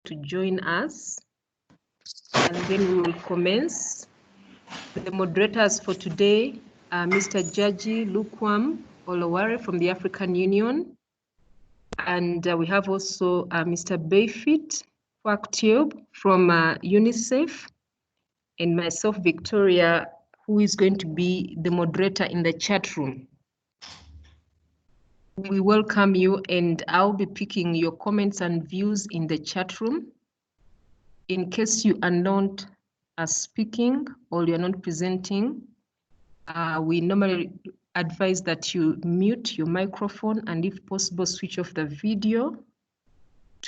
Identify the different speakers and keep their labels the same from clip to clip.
Speaker 1: to join us, and then we will commence. The moderators for today are Mr. Jaji Lukwam Oloware from the African Union, and we have also Mr. Bayfit Kwaktiob from UNICEF, and myself, Victoria, who is going to be the moderator in the chat room. We welcome you, and I'll be picking your comments and views in the chat room. In case you are not speaking or you're not presenting, we normally advise that you mute your microphone and if possible, switch off the video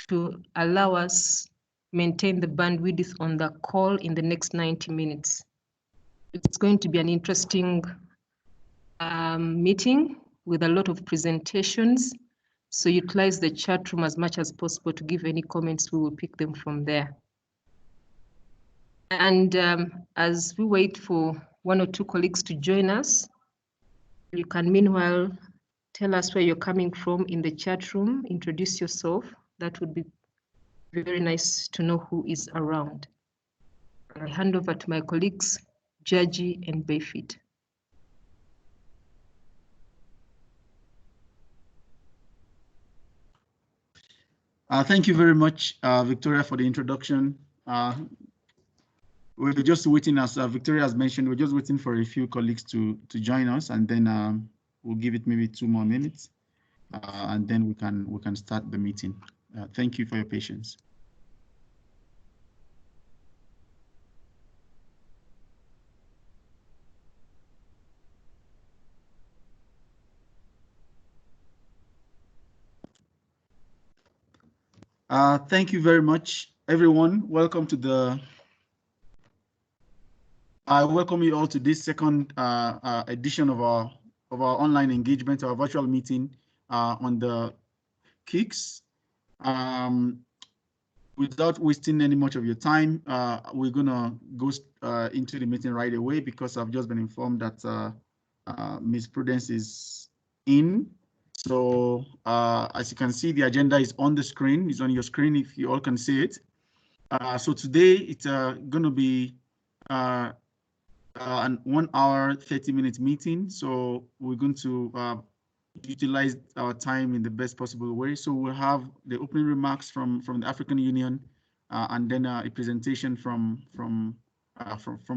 Speaker 1: to allow us maintain the bandwidth on the call in the next 90 minutes. It's going to be an interesting meeting with a lot of presentations. So utilize the chat room as much as possible to give any comments. We will pick them from there. And as we wait for one or two colleagues to join us, you can meanwhile tell us where you're coming from in the chat room, introduce yourself. That would be very nice to know who is around. I hand over to my colleagues, Jaji and Bayfit.
Speaker 2: Thank you very much, Victoria, for the introduction. We're just waiting, as Victoria has mentioned, we're just waiting for a few colleagues to join us, and then we'll give it maybe 2 more minutes, and then we can start the meeting. Thank you for your patience. Thank you very much, everyone. Welcome to the. I welcome you all to this second edition of our online engagement, our virtual meeting on the KIX. Without wasting any much of your time, we're gonna go into the meeting right away because I've just been informed that Ms. Prudence is in. So as you can see, the agenda is on the screen. It's on your screen if you all can see it. So today it's going to be an 1 hour, 30-minute meeting. So we're going to utilize our time in the best possible way. So we'll have the opening remarks from the African Union, and then a presentation from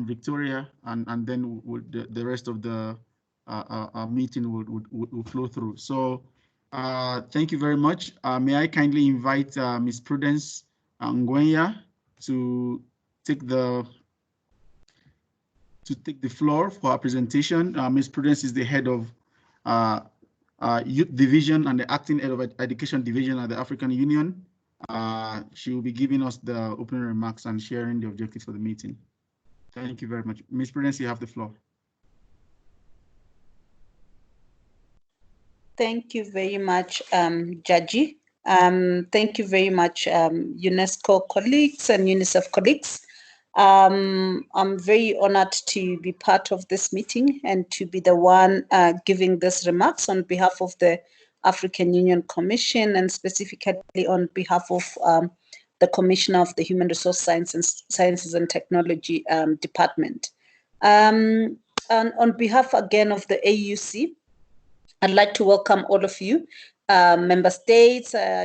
Speaker 2: Victoria, and then the rest of the our meeting will flow through. So thank you very much. May I kindly invite Ms. Prudence Ngwenya to take the floor for our presentation. Ms. Prudence is the head of Youth Division and the acting head of Education Division at the African Union. She will be giving us the opening remarks and sharing the objectives for the meeting. Thank you very much. Ms. Prudence, you have the floor.
Speaker 3: Thank you very much, Jaji. Thank you very much, UNESCO colleagues and UNICEF colleagues. I'm very honored to be part of this meeting and to be the one giving these remarks on behalf of the African Union Commission, and specifically on behalf of the Commissioner of the Human Resource Sciences and Technology Department. And on behalf again of the AUC, I'd like to welcome all of you, member states. I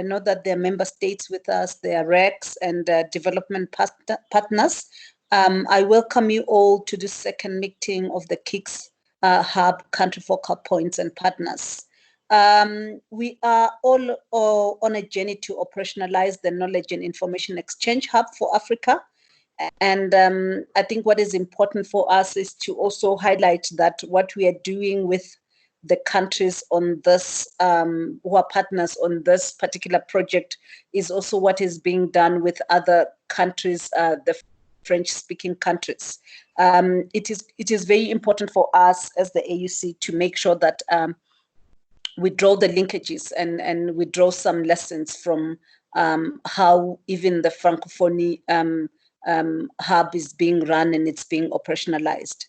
Speaker 3: know that there are member states with us, there are RECs and development partners. I welcome you all to the second meeting of the KIX Hub Country Focal Points and Partners. We are all on a journey to operationalize the Knowledge and Information Exchange Hub for Africa. And I think what is important for us is to also highlight that what we are doing with the countries on this, who are partners on this particular project, is also what is being done with other countries, the French-speaking countries. It is very important for us as the AUC to make sure that we draw the linkages and we draw some lessons from how even the Francophonie hub is being run and it's being operationalized.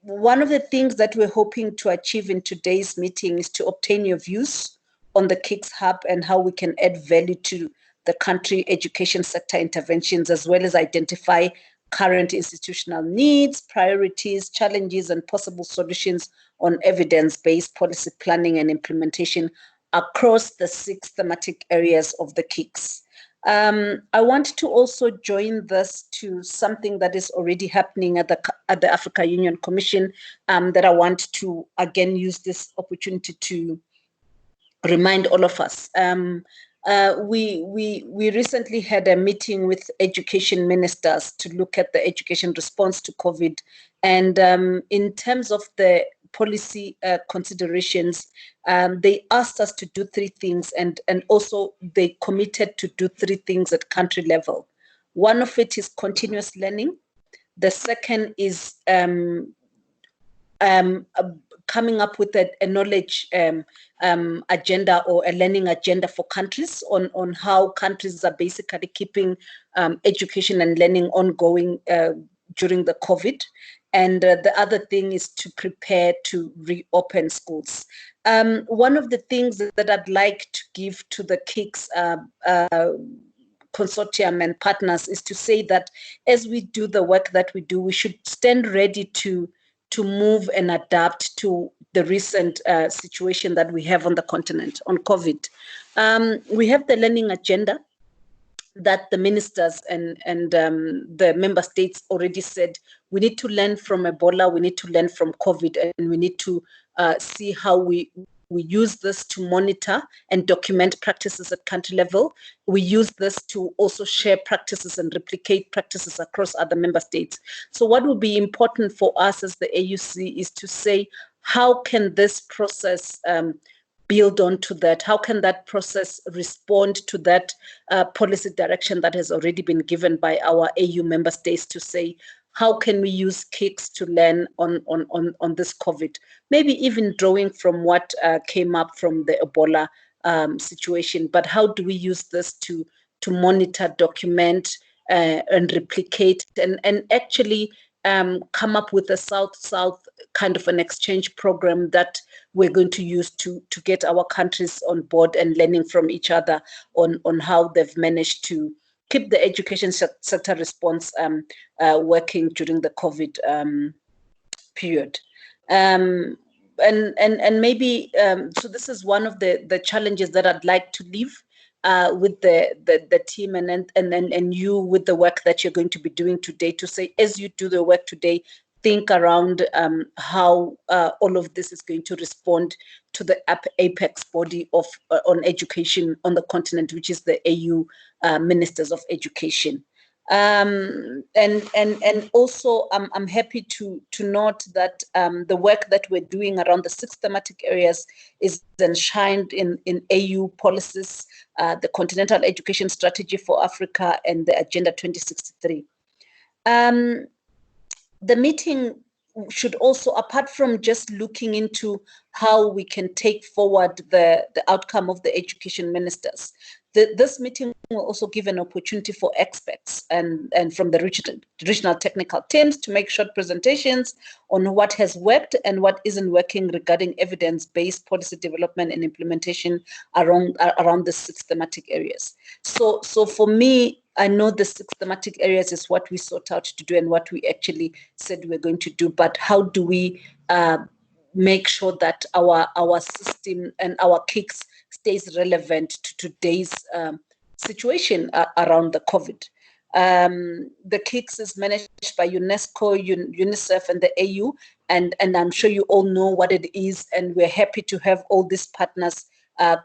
Speaker 3: One of the things that we're hoping to achieve in today's meeting is to obtain your views on the KIX Hub and how we can add value to the country education sector interventions, as well as identify current institutional needs, priorities, challenges, and possible solutions on evidence-based policy planning and implementation across the 6 thematic areas of the KIX. I want to also join this to something that is already happening at the Africa Union Commission, that I want to again use this opportunity to remind all of us. We recently had a meeting with education ministers to look at the education response to COVID, and in terms of the policy considerations, they asked us to do 3 things, and also they committed to do 3 things at country level. One of it is continuous learning. The second is coming up with a knowledge agenda or a learning agenda for countries on how countries are basically keeping education and learning ongoing during the COVID. And the other thing is to prepare to reopen schools. One of the things that I'd like to give to the KIX consortium and partners is to say that as we do the work that we do, we should stand ready to move and adapt to the recent situation that we have on the continent on COVID. We have the learning agenda that the ministers and the member states already said we need to learn from Ebola, we need to learn from COVID, and we need to see how we use this to monitor and document practices at country level. We use this to also share practices and replicate practices across other member states. So what will be important for us as the AUC is to say, how can this process build on to that? How can that process respond to that policy direction that has already been given by our AU member states to say, how can we use KIX to learn on this COVID? Maybe even drawing from what came up from the Ebola situation, but how do we use this to monitor, document, and replicate, and actually come up with a South-South kind of an exchange program that we're going to use to get our countries on board and learning from each other on how they've managed to keep the education sector response working during the COVID period. And maybe, so this is one of the challenges that I'd like to leave with the team and you with the work that you're going to be doing today, to say, as you do the work today, think around how all of this is going to respond to the apex body of on education on the continent, which is the AU Ministers of Education. And also I'm happy to note that the work that we're doing around the 6 thematic areas is enshrined in AU policies, the Continental Education Strategy for Africa, and the Agenda 2063. The meeting should also, apart from just looking into how we can take forward the outcome of the education ministers, this meeting will also give an opportunity for experts and from the regional technical teams to make short presentations on what has worked and what isn't working regarding evidence-based policy development and implementation around the 6 thematic areas. So for me, I know the 6 thematic areas is what we sought out to do and what we actually said we're going to do, but how do we make sure that our system and our KIX stays relevant to today's situation around the COVID? The KIX is managed by UNESCO, UNICEF, and the AU, and I'm sure you all know what it is, and we're happy to have all these partners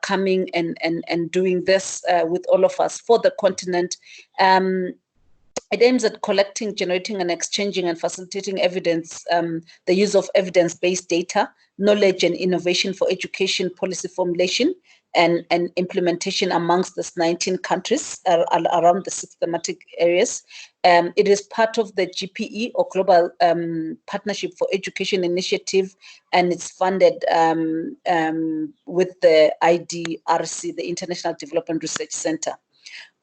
Speaker 3: coming and doing this with all of us for the continent. It aims at collecting, generating, and exchanging and facilitating evidence, the use of evidence-based data, knowledge and innovation for education policy formulation and implementation amongst the 19 countries around the 6 thematic areas. It is part of the GPE, or Global Partnership for Education Initiative, and it's funded with the IDRC, the International Development Research Center.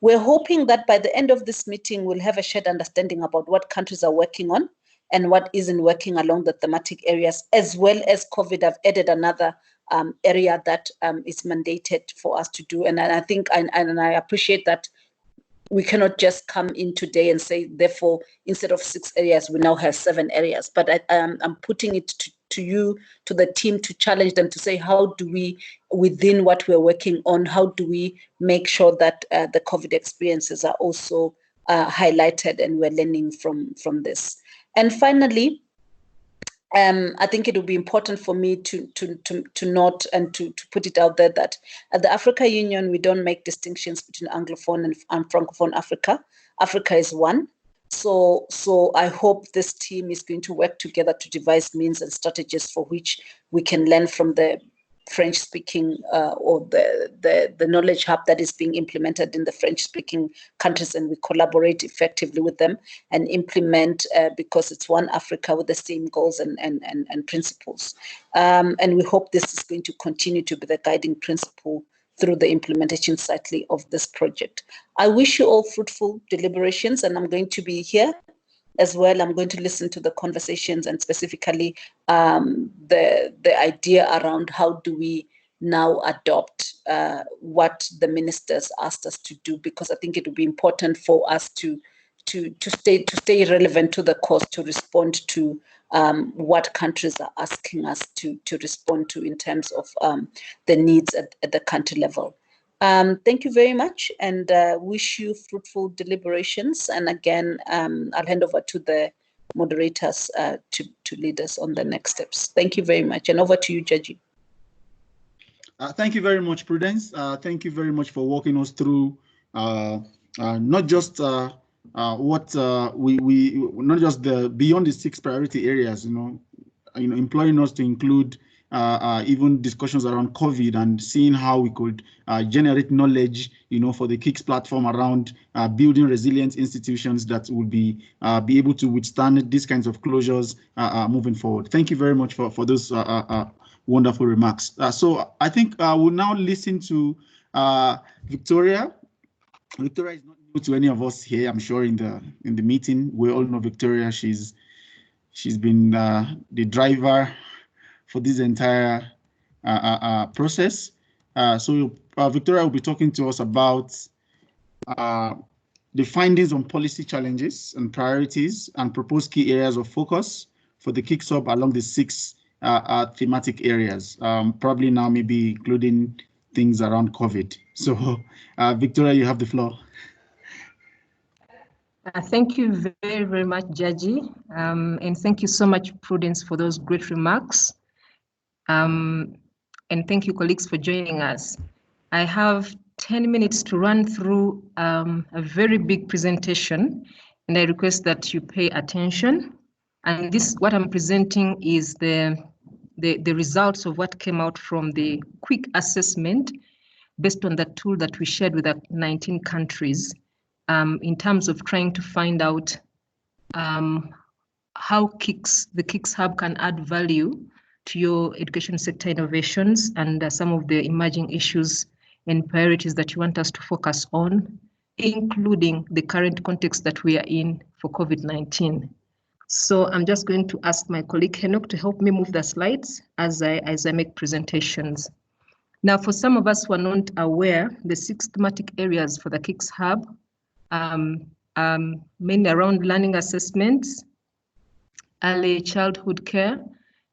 Speaker 3: We're hoping that by the end of this meeting, we'll have a shared understanding about what countries are working on and what isn't working along the thematic areas, as well as COVID. I've added another area that is mandated for us to do. And I think, and I appreciate that we cannot just come in today and say, therefore, instead of 6 areas, we now have 7 areas. But I'm putting it to you, to the team, to challenge them to say, how do we, within what we're working on, how do we make sure that the COVID experiences are also highlighted and we're learning from this. And finally, I think it will be important for me to note and to put it out there that at the Africa Union, we don't make distinctions between Anglophone and Francophone Africa. Africa is one. So I hope this team is going to work together to devise means and strategies for which we can learn from the French-speaking or the knowledge hub that is being implemented in the French-speaking countries, and we collaborate effectively with them and implement because it's one Africa with the same goals and principles. And we hope this is going to continue to be the guiding principle through the implementation cycle of this project. I wish you all fruitful deliberations, and I'm going to be here as well. I'm going to listen to the conversations and specifically the idea around how do we now adopt what the ministers asked us to do, because I think it will be important for us to stay relevant to the cause, to respond to what countries are asking us to respond to in terms of the needs at the country level. Thank you very much, and wish you fruitful deliberations. And again, I'll hand over to the moderators to lead us on the next steps. Thank you very much, and over to you, Jaji.
Speaker 2: Thank you very much, Prudence. Thank you very much for walking us through not just what we not just the beyond the 6 priority areas, employing us to include even discussions around COVID and seeing how we could generate knowledge, for the KIX platform around building resilient institutions that would be able to withstand these kinds of closures moving forward. Thank you very much for those wonderful remarks. So I think we'll now listen to Victoria. Victoria is not new to any of us here, I'm sure, in the meeting. We all know Victoria. She's been the driver for this entire process. So Victoria will be talking to us about the findings on policy challenges and priorities and proposed key areas of focus for the KIX Hub along the 6 thematic areas, probably now maybe including things around COVID. So Victoria, you have the floor.
Speaker 1: Thank you very, very much, Jaji. And thank you so much, Prudence, for those great remarks. And thank you, colleagues, for joining us. I have 10 minutes to run through a very big presentation, and I request that you pay attention. And what I'm presenting is the results of what came out from the quick assessment based on the tool that we shared with 19 countries in terms of trying to find out how the KIX Hub can add value to your education sector innovations and some of the emerging issues and priorities that you want us to focus on, including the current context that we are in for COVID-19. So I'm just going to ask my colleague Henok to help me move the slides as I make presentations. Now, for some of us who are not aware, the 6 thematic areas for the KIX Hub, mainly around learning assessments, early childhood care,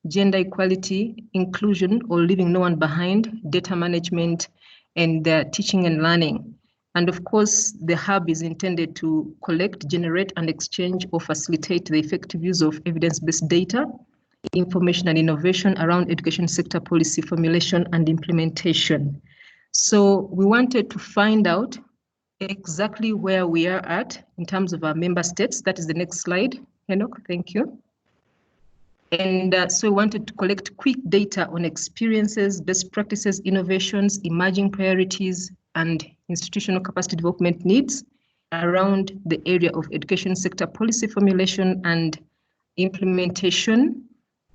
Speaker 1: gender equality, inclusion or leaving no one behind, data management, and teaching and learning. And of course, the hub is intended to collect, generate, and exchange or facilitate the effective use of evidence-based data, information and innovation around education sector policy formulation and implementation. So we wanted to find out exactly where we are at in terms of our member states. That is the next slide. Henok, thank you. And so we wanted to collect quick data on experiences, best practices, innovations, emerging priorities, and institutional capacity development needs around the area of education sector policy formulation and implementation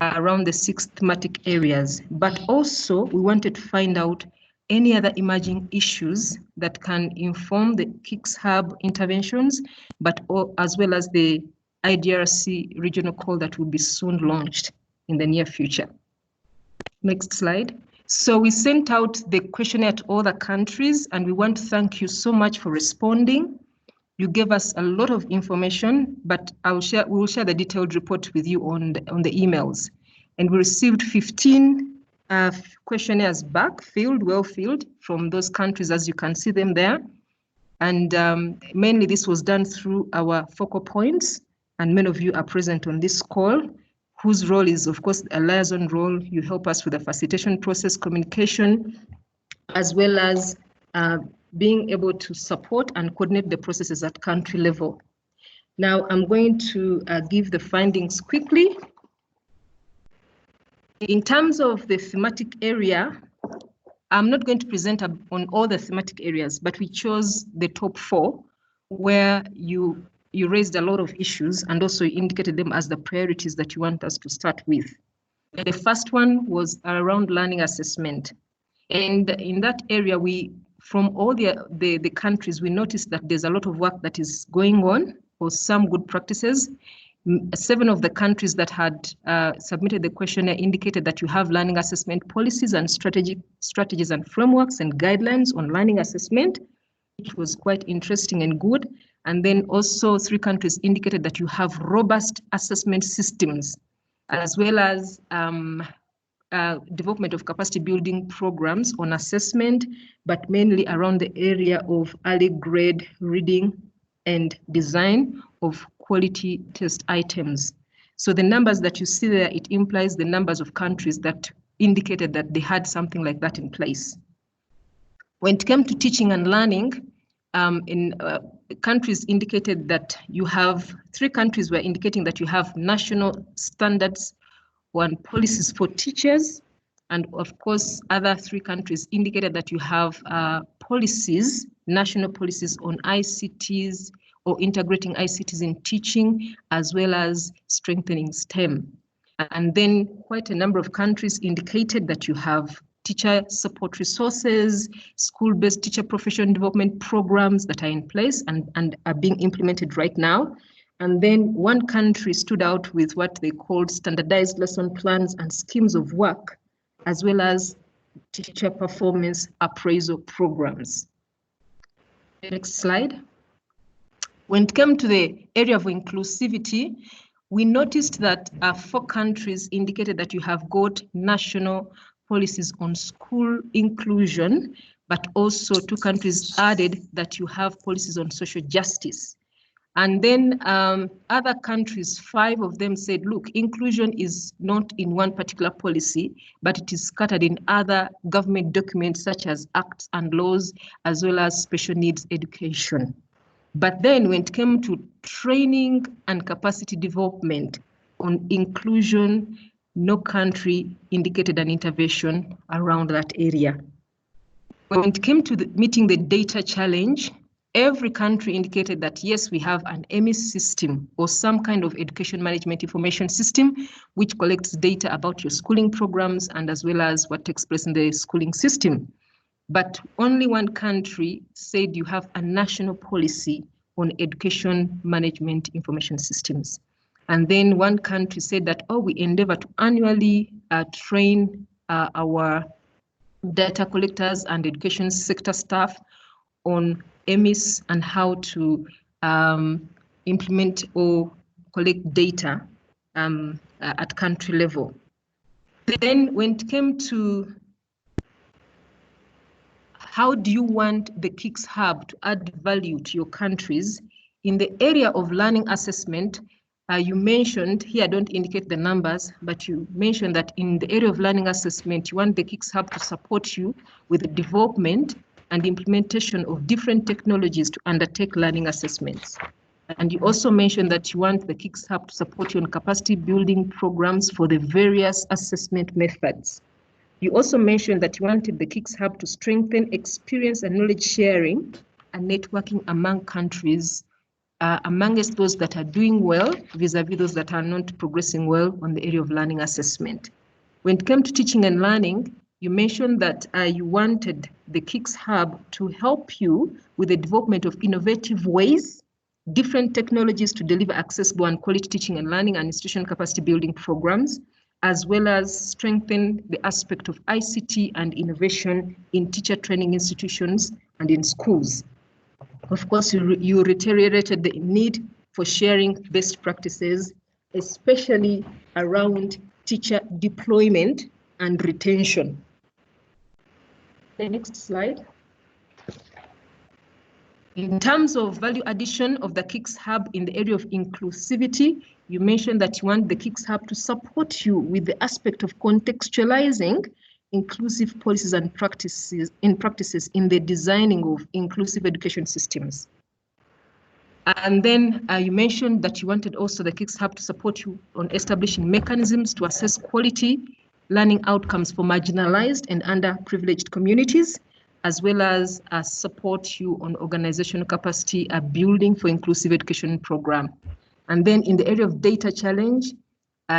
Speaker 1: around the 6 thematic areas. But also we wanted to find out any other emerging issues that can inform the KIX Hub interventions, but as well as the IDRC regional call that will be soon launched in the near future. Next slide. So we sent out the questionnaire to all the countries, and we want to thank you so much for responding. You gave us a lot of information, but we will share the detailed report with you on the emails. And we received 15 questionnaires back, well filled from those countries, as you can see them there. And mainly this was done through our focal points, and many of you are present on this call, whose role is, of course, a liaison role. You help us with the facilitation process, communication, as well as being able to support and coordinate the processes at country level. Now, I'm going to give the findings quickly. In terms of the thematic area, I'm not going to present on all the thematic areas, but we chose the top 4 where you raised a lot of issues and also indicated them as the priorities that you want us to start with. The first one was around learning assessment. And in that area, from all the countries, we noticed that there's a lot of work that is going on, or some good practices. 7 of the countries that had submitted the questionnaire indicated that you have learning assessment policies and strategies and frameworks and guidelines on learning assessment, which was quite interesting and good. And then also 3 countries indicated that you have robust assessment systems, as well as development of capacity building programs on assessment, but mainly around the area of early grade reading and design of quality test items. So the numbers that you see there, it implies the numbers of countries that indicated that they had something like that in place. When it came to teaching and learning, countries indicated that you have, 3 countries were indicating that you have national standards and policies for teachers. And of course, other 3 countries indicated that you have policies, national policies on ICTs or integrating ICTs in teaching, as well as strengthening STEM. And then quite a number of countries indicated that you have teacher support resources, school-based teacher professional development programs that are in place and are being implemented right now. And then 1 country stood out with what they called standardized lesson plans and schemes of work, as well as teacher performance appraisal programs. Next slide. When it came to the area of inclusivity, we noticed that 4 countries indicated that you have got national policies on school inclusion, but also 2 countries added that you have policies on social justice. And then other countries, 5 of them said, look, inclusion is not in one particular policy, but it is scattered in other government documents such as acts and laws, as well as special needs education. But then when it came to training and capacity development on inclusion, no country indicated an intervention around that area. When it came to meeting the data challenge, every country indicated that, yes, we have an EMIS system or some kind of education management information system, which collects data about your schooling programs and as well as what takes place in the schooling system. But only 1 country said you have a national policy on education management information systems. And then 1 country said that, oh, we endeavor to annually train our data collectors and education sector staff on EMIS and how to implement or collect data at country level. Then when it came to how do you want the KIX Hub to add value to your countries, in the area of learning assessment, you mentioned, here I don't indicate the numbers, but you mentioned that in the area of learning assessment, you want the KIX Hub to support you with the development and implementation of different technologies to undertake learning assessments. And you also mentioned that you want the KIX Hub to support you on capacity building programs for the various assessment methods. You also mentioned that you wanted the KIX Hub to strengthen experience and knowledge sharing and networking among countries, amongst those that are doing well vis-a-vis those that are not progressing well on the area of learning assessment. When it came to teaching and learning, you mentioned that you wanted the KIX Hub to help you with the development of innovative ways, different technologies to deliver accessible and quality teaching and learning and institutional capacity building programs, as well as strengthen the aspect of ICT and innovation in teacher training institutions and in schools. Of course, you reiterated the need for sharing best practices, especially around teacher deployment and retention. The next slide. In terms of value addition of the KIX Hub in the area of inclusivity, you mentioned that you want the KIX Hub to support you with the aspect of contextualizing inclusive policies and practices in the designing of inclusive education systems. And then you mentioned that you wanted also the KIX Hub to support you on establishing mechanisms to assess quality learning outcomes for marginalized and underprivileged communities, as well as support you on organizational capacity building for inclusive education program. And then in the area of data challenge,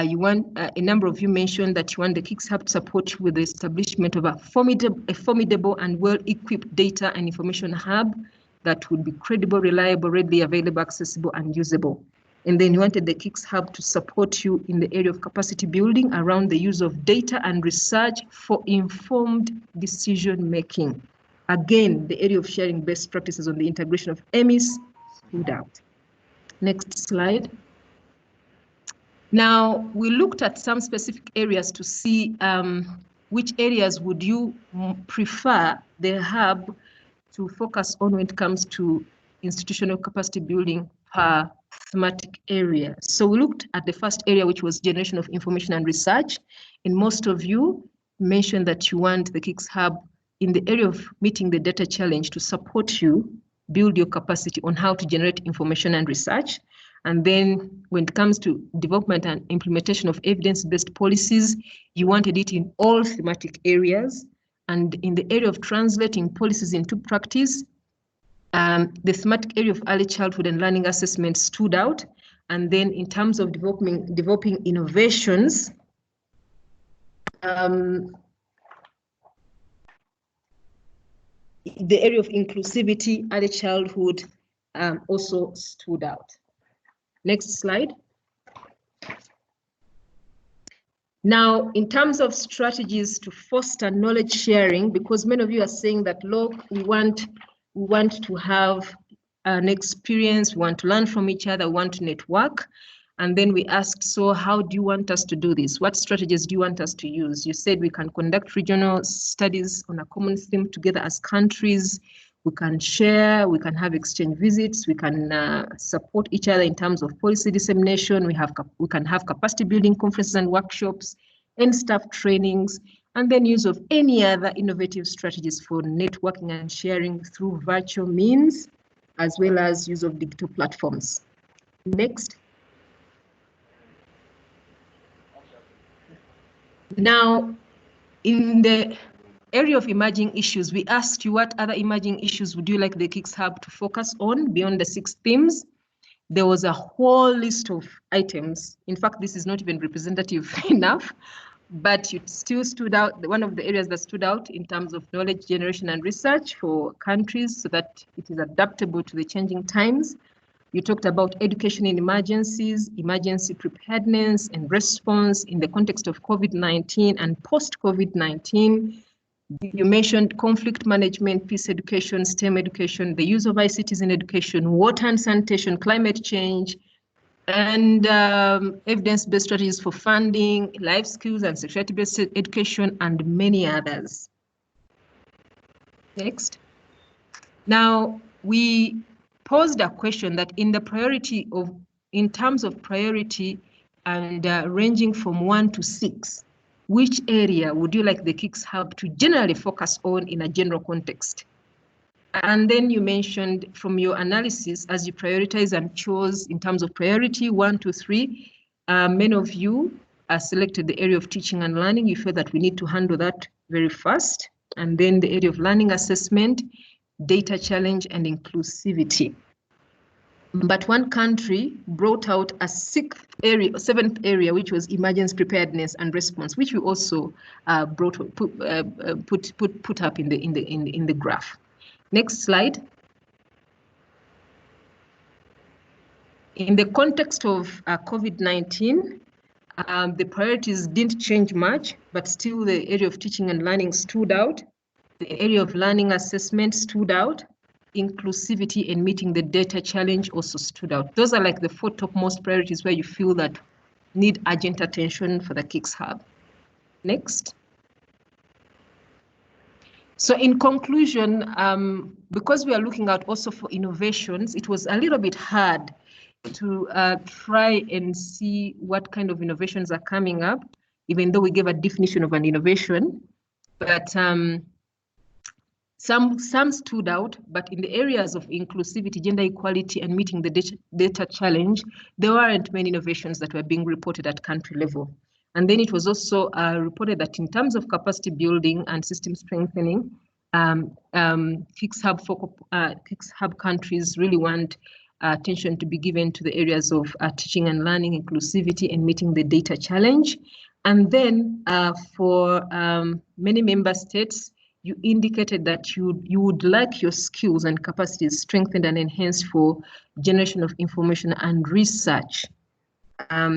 Speaker 1: you want a number of you mentioned that you want the KIX Hub to support you with the establishment of a formidable and well-equipped data and information hub that would be credible, reliable, readily available, accessible, and usable. And then you wanted the KIX Hub to support you in the area of capacity building around the use of data and research for informed decision making. Again, the area of sharing best practices on the integration of EMIS stood out. Next slide. Now, we looked at some specific areas to see which areas would you prefer the hub to focus on when it comes to institutional capacity building per thematic area. So we looked at the first area, which was generation of information and research. And most of you mentioned that you want the KIX Hub in the area of meeting the data challenge to support you build your capacity on how to generate information and research. And then when it comes to development and implementation of evidence-based policies, you wanted it in all thematic areas. And in the area of translating policies into practice, the thematic area of early childhood and learning assessment stood out. And then in terms of developing innovations, the area of inclusivity, early childhood also stood out. Next slide. Now, in terms of strategies to foster knowledge sharing, because many of you are saying that, look, we want to have an experience, we want to learn from each other, we want to network. And then we asked, so how do you want us to do this? What strategies do you want us to use? You said we can conduct regional studies on a common theme together as countries. We can share, we can have exchange visits, we can support each other in terms of policy dissemination. We can have capacity building conferences and workshops and staff trainings, and then use of any other innovative strategies for networking and sharing through virtual means, as well as use of digital platforms. Next. Now, in the area of emerging issues, we asked you what other emerging issues would you like the KIX Hub to focus on beyond the 6 themes. There was a whole list of items. In fact, this is not even representative enough, but it still stood out. One of the areas that stood out in terms of knowledge generation and research for countries so that it is adaptable to the changing times. You talked about education in emergencies, emergency preparedness and response in the context of COVID-19 and post-COVID-19. You mentioned conflict management, peace education, STEM education, the use of ICTs in education, water and sanitation, climate change, and evidence-based strategies for funding, life skills and sexuality-based education, and many others. Next. Now, we posed a question that in terms of priority and ranging from 1 to 6, which area would you like the KIX Hub to generally focus on in a general context? And then you mentioned from your analysis, as you prioritize and chose in terms of priority 1 to 3, many of you selected the area of teaching and learning. You feel that we need to handle that very fast. And then the area of learning assessment, data challenge, and inclusivity. But one country brought out a 7th area, which was emergency preparedness and response, which we also put up in the graph. Next slide. In the context of COVID-19, The priorities didn't change much, but still the area of teaching and learning stood out. The area of learning assessment stood out. Inclusivity and meeting the data challenge also stood out. Those are like the 4 topmost priorities where you feel that need urgent attention for the KIX Hub. Next. So in conclusion, because we are looking out also for innovations, it was a little bit hard to try and see what kind of innovations are coming up, even though we gave a definition of an innovation. But some stood out, but in the areas of inclusivity, gender equality, and meeting the data challenge, there weren't many innovations that were being reported at country level. And then it was also reported that in terms of capacity building and system strengthening, KIX Hub countries really want attention to be given to the areas of teaching and learning, inclusivity, and meeting the data challenge. And then for many member states, you indicated that you would like your skills and capacities strengthened and enhanced for generation of information and research,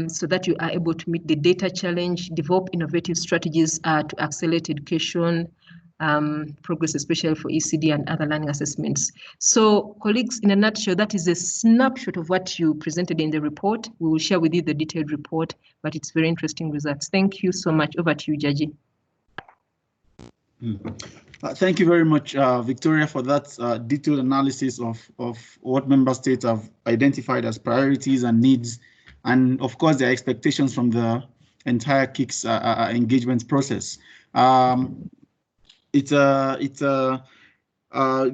Speaker 1: so that you are able to meet the data challenge, develop innovative strategies to accelerate education progress, especially for ECD and other learning assessments. So colleagues, in a nutshell, that is a snapshot of what you presented in the report. We will share with you the detailed report, but it's very interesting results. Thank you so much. Over to you, Jaji.
Speaker 2: Thank you very much, Victoria, for that detailed analysis of what member states have identified as priorities and needs, and of course their expectations from the entire KIX engagement process. The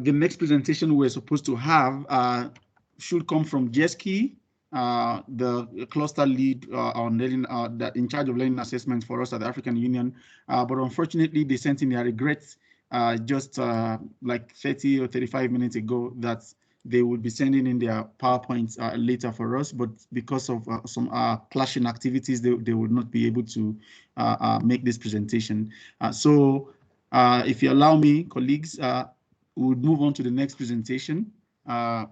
Speaker 2: next presentation we're supposed to have should come from Jeski, the cluster lead on learning, in charge of learning assessment for us at the African Union. But unfortunately, they sent in their regrets just like 30 or 35 minutes ago that they will be sending in their PowerPoints later for us, but because of some clashing activities, they will not be able to make this presentation. So if you allow me, colleagues, we'll move on to the next presentation. The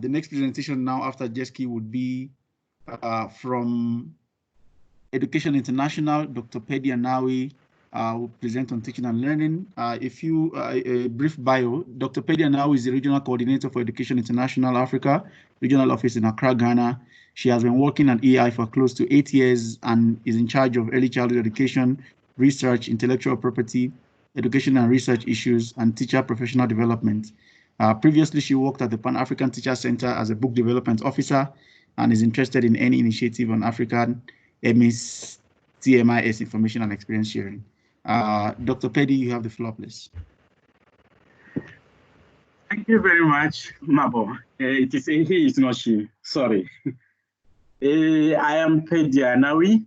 Speaker 2: next presentation now after Jeski would be from Education International. Dr. Pedi Anawi will present on teaching and learning. A brief bio, Dr. Pedi Anawi is the Regional Coordinator for Education International Africa, Regional Office in Accra, Ghana. She has been working at EI for close to 8 years and is in charge of early childhood education, research, intellectual property, education and research issues, and teacher professional development. Previously, she worked at the Pan-African Teacher Center as a book development officer and is interested in any initiative on African MIS, TMIS information and experience sharing. Dr. Pedi, you have the floor, please.
Speaker 4: Thank you very much, Mabo. It is he, it's not she. Sorry. I am Pedi Anawi,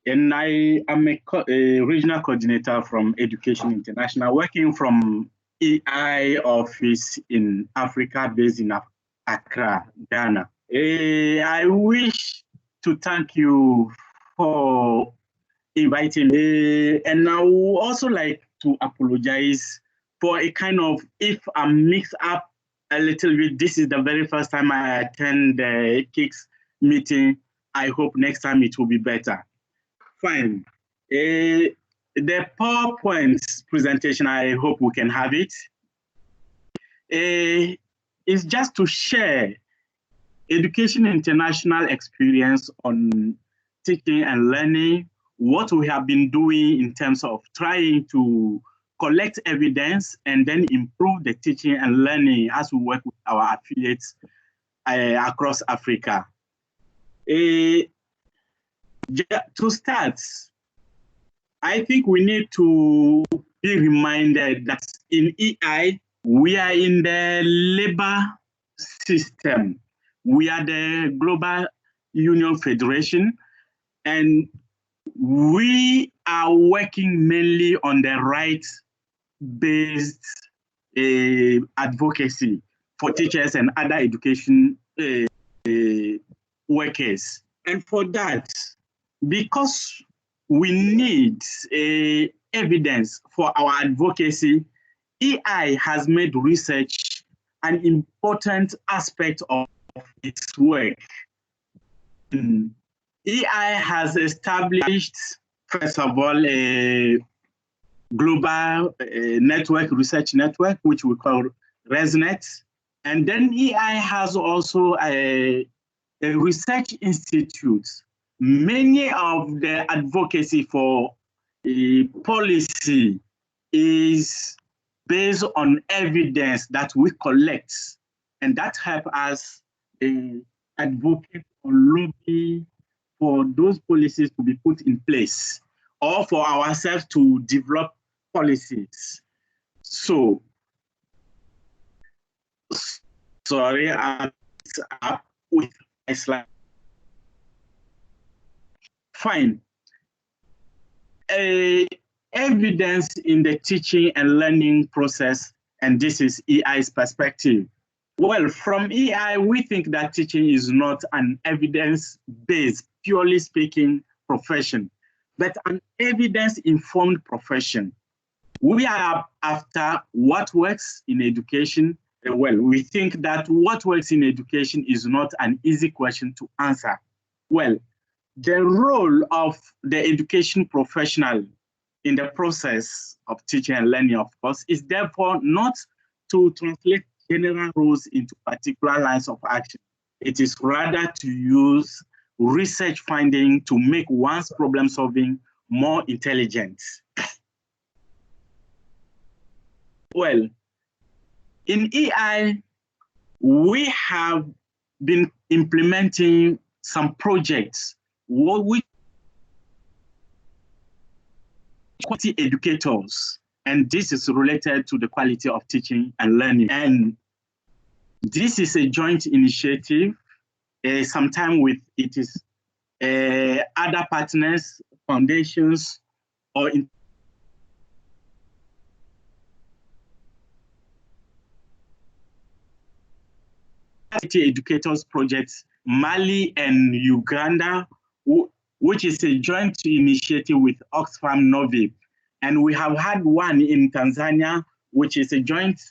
Speaker 4: and I am a regional coordinator from Education International, working from EI office in Africa, based in Accra, Ghana. I wish to thank you for inviting me, and I would also like to apologize for a kind of, if I'm mixed up a little bit. This is the very first time I attend the KIX meeting. I hope next time it will be better. Fine. The PowerPoint presentation, I hope we can have it. It's just to share Education International experience on teaching and learning, what we have been doing in terms of trying to collect evidence and then improve the teaching and learning as we work with our affiliates across Africa. To start, I think we need to be reminded that in EI, we are in the labor system. We are the Global Union Federation, and we are working mainly on the rights-based advocacy for teachers and other education workers. And for that, because we need evidence for our advocacy, EI has made research an important aspect of its work. EI has established, first of all, a global network, research network, which we call ResNet. And then EI has also a research institute. Many of the advocacy for policy is based on evidence that we collect, and that help us advocate or lobby for those policies to be put in place, or for ourselves to develop policies. So, sorry, I'm up with my slide. Fine. Evidence in the teaching and learning process, and this is EI's perspective. Well, from EI, we think that teaching is not an evidence-based, purely speaking, profession, but an evidence-informed profession. We are after what works in education. Well, we think that what works in education is not an easy question to answer. Well, the role of the education professional in the process of teaching and learning, of course, is therefore not to translate general rules into particular lines of action. It is rather to use research finding to make one's problem solving more intelligent. Well, in EI, we have been implementing some projects which quality educators, and this is related to the quality of teaching and learning. And this is a joint initiative, sometime with other partners, foundations, or educators projects, Mali and Uganda, which is a joint initiative with Oxfam Novib. And we have had one in Tanzania, which is a joint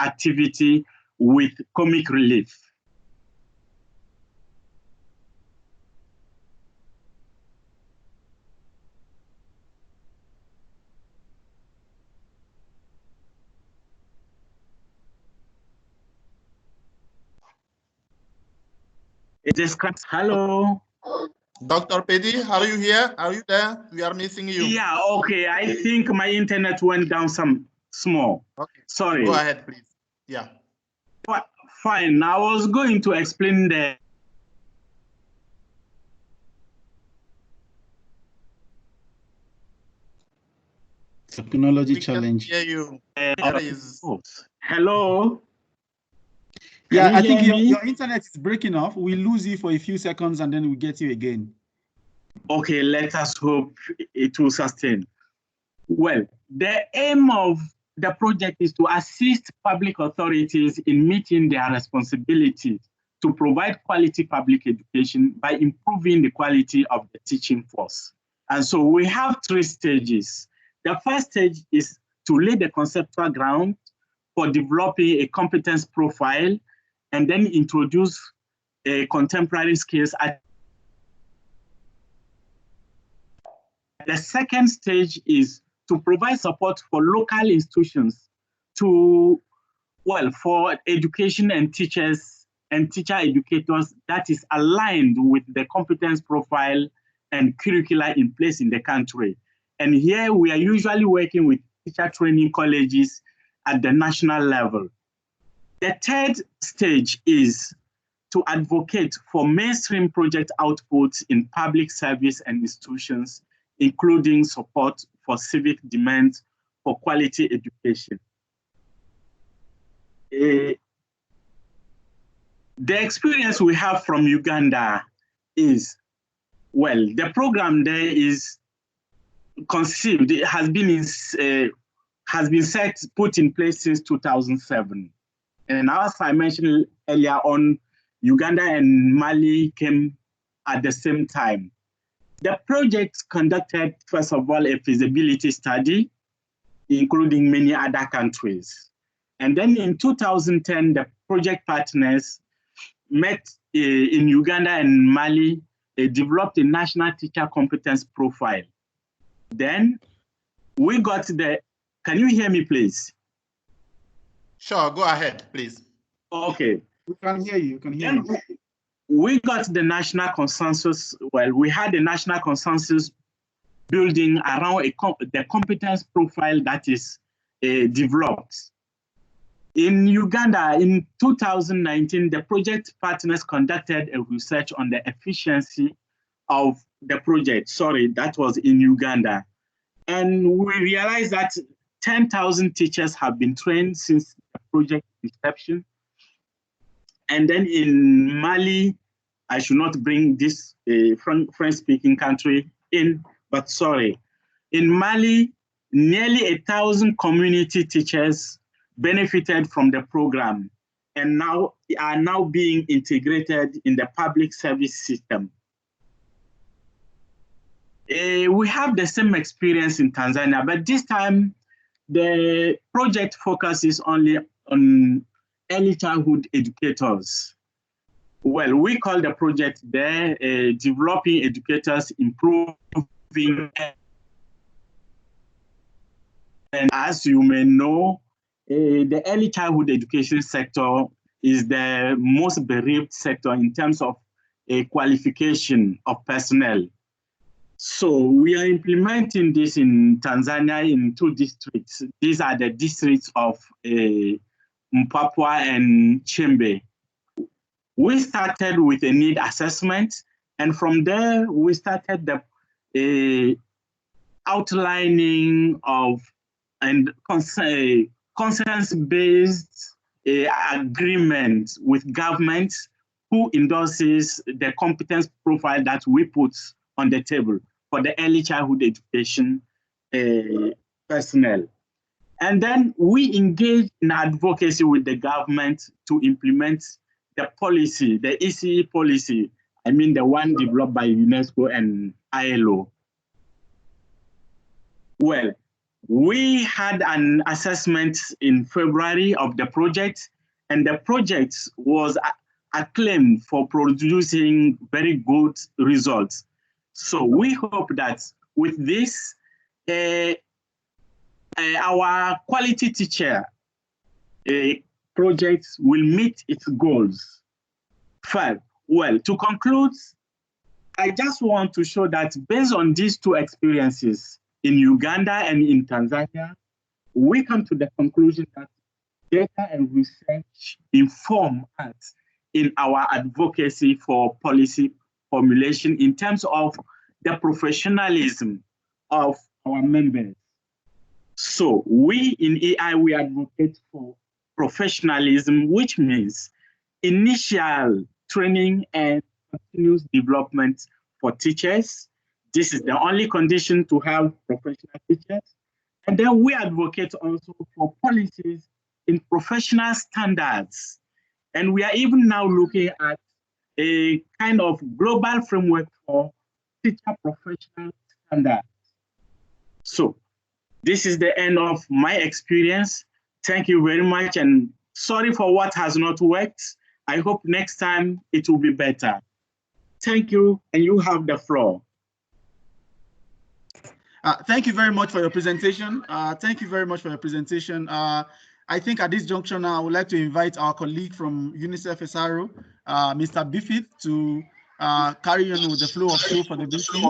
Speaker 4: activity with Comic Relief. Hello.
Speaker 5: Dr. Pedi, are you here? Are you there? We are missing you.
Speaker 4: Yeah, okay. I think my internet went down small.
Speaker 5: Okay.
Speaker 4: Sorry.
Speaker 5: Go ahead, please. Yeah.
Speaker 4: Fine. I was going to explain the
Speaker 2: technology
Speaker 5: we
Speaker 2: challenge.
Speaker 5: Can hear you.
Speaker 4: Hello.
Speaker 2: Yeah, I think your internet is breaking off. We lose you for a few seconds and then we get you again.
Speaker 4: Okay, let us hope it will sustain. Well, the aim of the project is to assist public authorities in meeting their responsibilities to provide quality public education by improving the quality of the teaching force. And so we have 3 stages. The first stage is to lay the conceptual ground for developing a competence profile and then introduce contemporary skills. The second stage is to provide support for local institutions for education and teachers and teacher educators that is aligned with the competence profile and curricula in place in the country. And here we are usually working with teacher training colleges at the national level. The third stage is to advocate for mainstream project outputs in public service and institutions, including support for civic demands for quality education. The experience we have from Uganda is, well, the program there is conceived, it has been put in place since 2007. And as I mentioned earlier on, Uganda and Mali came at the same time. The project conducted, first of all, a feasibility study, including many other countries. And then in 2010, the project partners met in Uganda and Mali developed a national teacher competence profile. Then we got the, can you hear me, please?
Speaker 5: Sure, go ahead, please.
Speaker 4: Okay.
Speaker 2: We can hear you. Can hear you.
Speaker 4: We got the national consensus. Well, we had a national consensus building around the competence profile that is developed. In Uganda, in 2019, the project partners conducted a research on the efficiency of the project. Sorry, that was in Uganda. And we realized that 10,000 teachers have been trained since the project inception. And then in Mali, I should not bring this French-speaking country in, but sorry. In Mali, nearly 1,000 community teachers benefited from the program and are now being integrated in the public service system. We have the same experience in Tanzania, but this time the project focuses only on early childhood educators. Well, we call the project there Developing Educators, Improving. And as you may know, the early childhood education sector is the most bereaved sector in terms of qualification of personnel. So we are implementing this in Tanzania in 2 districts. These are the districts of Mpapwa and Chembe. We started with a need assessment, and from there we started the outlining of and consensus-based agreement with government who endorses the competence profile that we put on the table for the early childhood education personnel. And then we engage in advocacy with the government to implement the policy, the ECE policy, I mean the one developed by UNESCO and ILO. Well, we had an assessment in February of the project, and the project was acclaimed for producing very good results. So we hope that with this, our quality teacher project will meet its goals. First, well, to conclude, I just want to show that based on these 2 experiences in Uganda and in Tanzania, we come to the conclusion that data and research inform us in our advocacy for policy formulation in terms of the professionalism of our members. So we in EI, we advocate for professionalism, which means initial training and continuous development for teachers. This is the only condition to have professional teachers. And then we advocate also for policies in professional standards. And we are even now looking at a kind of global framework for teacher professional standards. So this is the end of my experience. Thank you very much, and sorry for what has not worked. I hope next time it will be better. Thank you, and you have the floor.
Speaker 2: Thank you very much for your presentation. Thank you very much for your presentation. I think at this juncture now, I would like to invite our colleague from UNICEF SRO, Mr. Biffith, to carry on with the flow of show for the briefing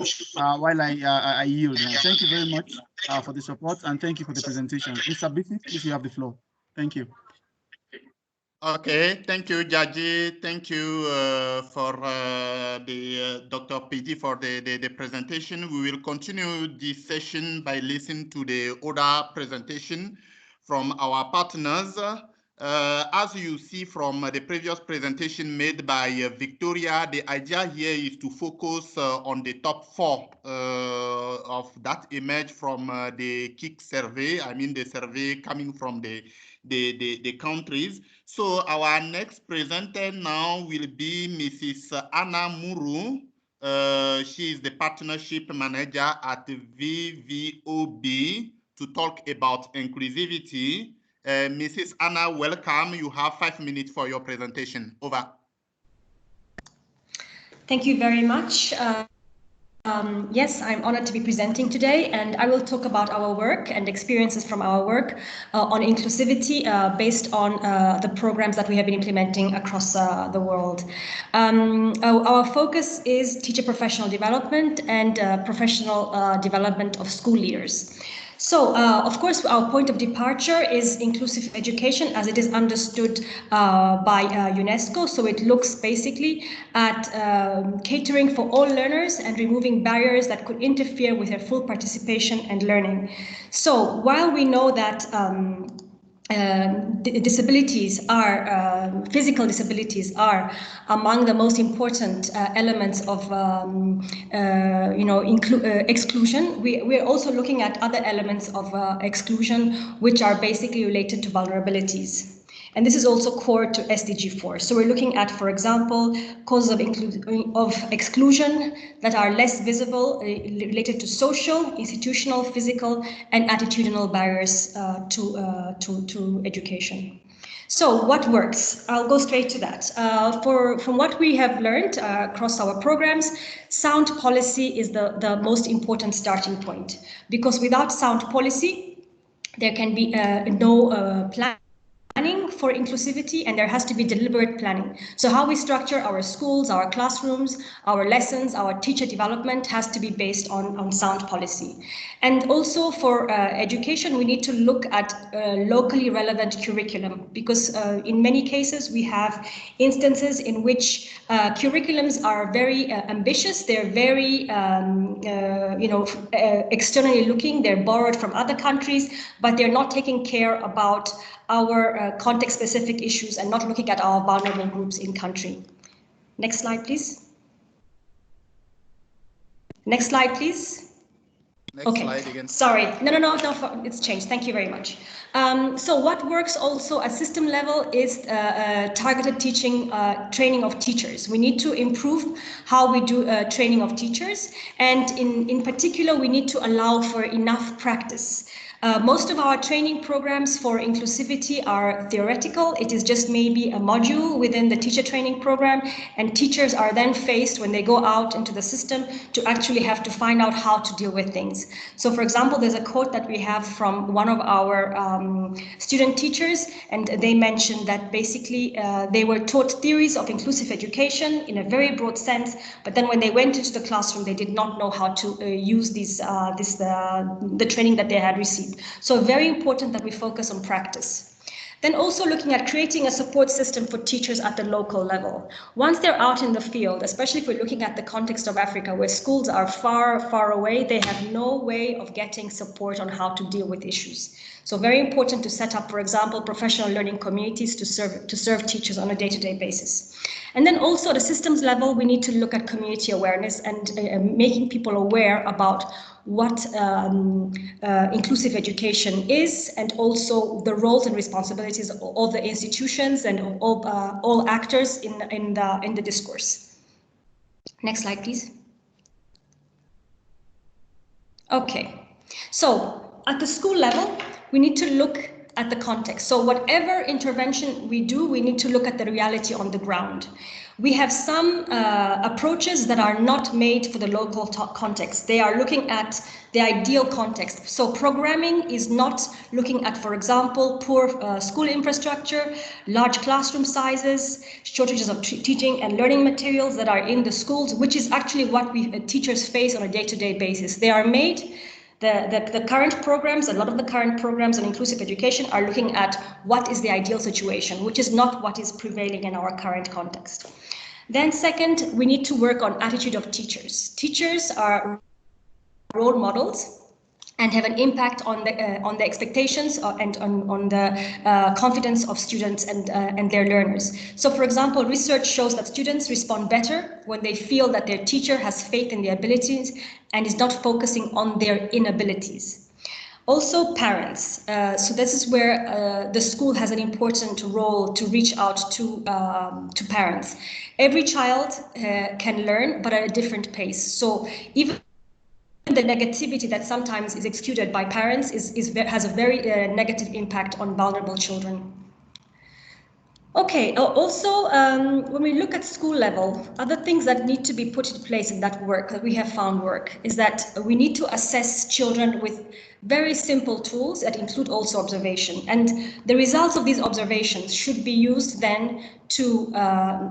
Speaker 2: while I yield. Thank you very much for the support, and thank you for the presentation. Mr. Biffith, please, you have the floor. Thank you.
Speaker 5: Okay, thank you, Jaji. Thank you for the Dr. PD for the presentation. We will continue this session by listening to the other presentation from our partners. As you see from the previous presentation made by Victoria, the idea here is to focus on the top 4 of that emerge from the KIX survey. I mean the survey coming from the countries. So our next presenter now will be Mrs. Anna Muru. She is the partnership manager at VVOB to talk about inclusivity. Mrs. Anna, welcome. You have 5 minutes for your presentation. Over.
Speaker 6: Thank you very much. Yes, I'm honored to be presenting today, and I will talk about our work and experiences from our work on inclusivity based on the programs that we have been implementing across the world. Our focus is teacher professional development and professional development of school leaders. So, of course, our point of departure is inclusive education as it is understood by UNESCO. So it looks basically at catering for all learners and removing barriers that could interfere with their full participation and learning. So while we know that disabilities are, physical disabilities are among the most important elements of, exclusion. We're also looking at other elements of exclusion, which are basically related to vulnerabilities. And this is also core to SDG 4. So we're looking at, for example, causes of exclusion that are less visible, related to social, institutional, physical, and attitudinal barriers to education. So what works? I'll go straight to that. From what we have learned across our programs, sound policy is the most important starting point, because without sound policy, there can be no planning for inclusivity, and there has to be deliberate planning. So how we structure our schools, our classrooms, our lessons, our teacher development has to be based on sound policy. And also for education, we need to look at locally relevant curriculum, because in many cases we have instances in which curriculums are very ambitious, they're very externally looking, they're borrowed from other countries, but they're not taking care about our context-specific issues and not looking at our vulnerable groups in country. Next slide, please. Next slide, please.
Speaker 5: Next slide again.
Speaker 6: Sorry, no, it's changed. Thank you very much. So what works also at system level is targeted teaching, training of teachers. We need to improve how we do training of teachers, and in particular, we need to allow for enough practice. Most of our training programs for inclusivity are theoretical. It is just maybe a module within the teacher training program, and teachers are then faced when they go out into the system to actually have to find out how to deal with things. So for example, there's a quote that we have from one of our student teachers, and they mentioned that basically they were taught theories of inclusive education in a very broad sense, but then when they went into the classroom, they did not know how to use the training that they had received. So very important that we focus on practice. Then also looking at creating a support system for teachers at the local level. Once they're out in the field, especially if we're looking at the context of Africa, where schools are far, far away, they have no way of getting support on how to deal with issues. So very important to set up, for example, professional learning communities to serve teachers on a day-to-day basis. And then also at the systems level, we need to look at community awareness and making people aware about what inclusive education is, and also the roles and responsibilities of all the institutions and of all actors in the discourse. Next slide, please. Okay, so at the school level, we need to look at the context. So whatever intervention we do, we need to look at the reality on the ground. We have some approaches that are not made for the local context. They are looking at the ideal context. So programming is not looking at, for example, poor school infrastructure, large classroom sizes, shortages of teaching and learning materials that are in the schools, which is actually what teachers face on a day-to-day basis. They are made. The current programs, a lot of the current programs on inclusive education are looking at what is the ideal situation, which is not what is prevailing in our current context. Then second, we need to work on attitude of teachers. Teachers are role models and have an impact on the expectations and on the confidence of students and their learners. So for example, research shows that students respond better when they feel that their teacher has faith in their abilities and is not focusing on their inabilities. Also parents. So this is where the school has an important role to reach out to parents. Every child can learn, but at a different pace. So even the negativity that sometimes is exuded by parents has a very negative impact on vulnerable children. Okay, also, when we look at school level, other things that need to be put in place in that work, that we have found work, is that we need to assess children with very simple tools that include also observation. And the results of these observations should be used then to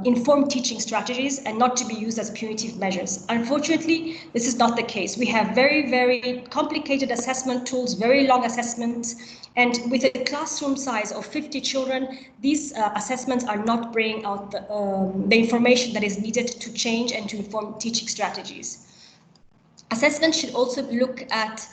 Speaker 6: inform teaching strategies and not to be used as punitive measures. Unfortunately, this is not the case. We have very, very complicated assessment tools, very long assessments, and with a classroom size of 50 children, these assessments are not bringing out the information that is needed to change and to inform teaching strategies. Assessment should also look at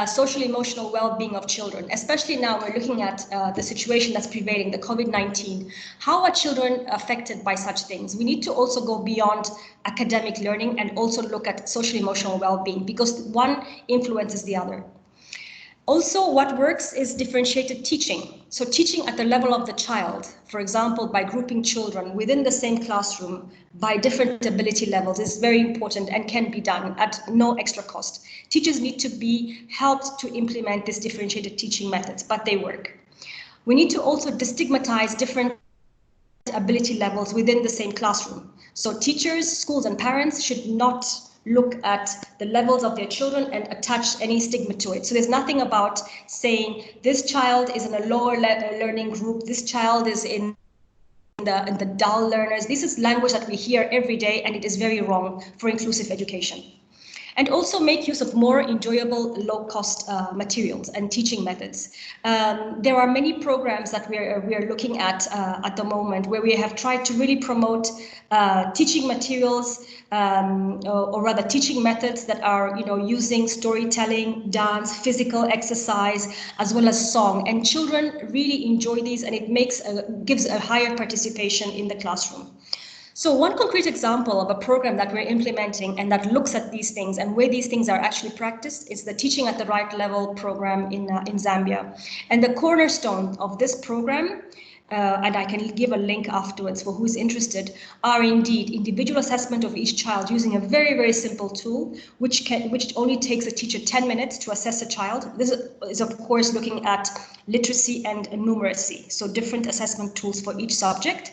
Speaker 6: social emotional well-being of children, especially now we're looking at the situation that's prevailing, the COVID-19. How are children affected by such things? We need to also go beyond academic learning and also look at social emotional well-being, because one influences the other. Also, what works is differentiated teaching. So teaching at the level of the child, for example, by grouping children within the same classroom by different ability levels, is very important and can be done at no extra cost. Teachers need to be helped to implement these differentiated teaching methods, but they work. We need to also destigmatize different ability levels within the same classroom. So teachers, schools, and parents should not look at the levels of their children and attach any stigma to it. So there's nothing about saying this child is in a lower learning group, this child is in the dull learners. This is language that we hear every day, and it is very wrong for inclusive education. And also make use of more enjoyable, low-cost materials and teaching methods. There are many programs that we are looking at the moment, where we have tried to really promote teaching materials, or rather teaching methods that are, using storytelling, dance, physical exercise, as well as song. And children really enjoy these, and it gives a higher participation in the classroom. So one concrete example of a program that we're implementing and that looks at these things and where these things are actually practiced is the Teaching at the Right Level program in Zambia. And the cornerstone of this program, and I can give a link afterwards for who's interested, are indeed individual assessment of each child using a very, very simple tool, which only takes a teacher 10 minutes to assess a child. This is of course looking at literacy and numeracy, so different assessment tools for each subject.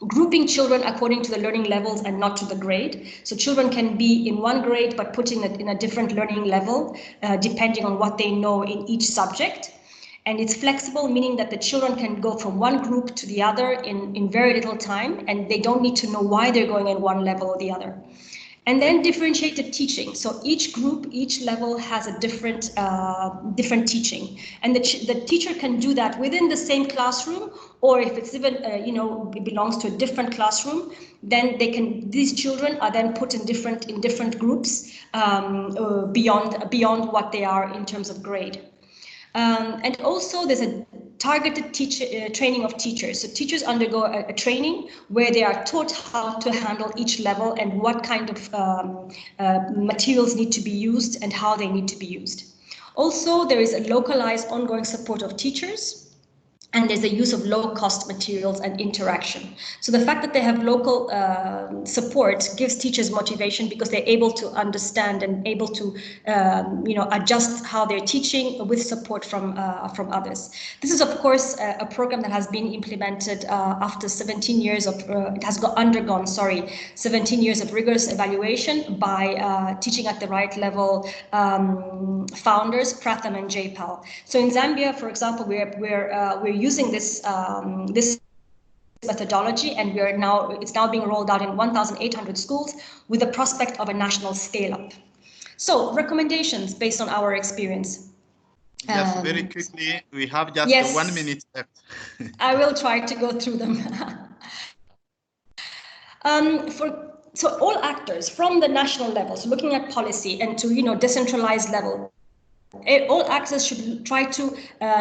Speaker 6: Grouping children according to the learning levels and not to the grade. So children can be in one grade, but putting it in a different learning level, depending on what they know in each subject. And it's flexible, meaning that the children can go from one group to the other in very little time, and they don't need to know why they're going in one level or the other. And then differentiated teaching. So each group, each level has a different teaching, and the teacher can do that within the same classroom, or if it's even it belongs to a different classroom, then these children are then put in different groups beyond what they are in terms of grade. And also there's a targeted training of teachers. So teachers undergo a training where they are taught how to handle each level and what kind of materials need to be used and how they need to be used. Also, there is a localized ongoing support of teachers. And there's a use of low-cost materials and interaction. So the fact that they have local support gives teachers motivation, because they're able to understand and able to, adjust how they're teaching with support from others. This is, of course, a program that has been implemented after 17 years of, it has undergone 17 years of rigorous evaluation by Teaching at the Right Level founders, Pratham and Jaypal. So in Zambia, for example, we're using this methodology, and it's now being rolled out in 1,800 schools with the prospect of a national scale-up. So recommendations based on our experience.
Speaker 5: Just very quickly, we have just 1 minute left.
Speaker 6: I will try to go through them. So all actors from the national level, so looking at policy, and to decentralized level, all actors should try to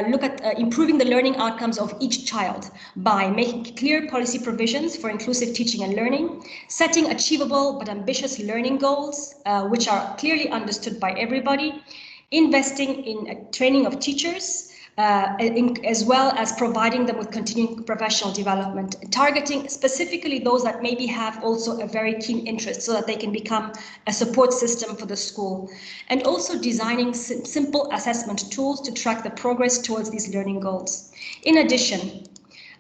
Speaker 6: look at improving the learning outcomes of each child by making clear policy provisions for inclusive teaching and learning, setting achievable but ambitious learning goals, which are clearly understood by everybody, investing in training of teachers, as well as providing them with continuing professional development, targeting specifically those that maybe have also a very keen interest, so that they can become a support system for the school, and also designing simple assessment tools to track the progress towards these learning goals. In addition,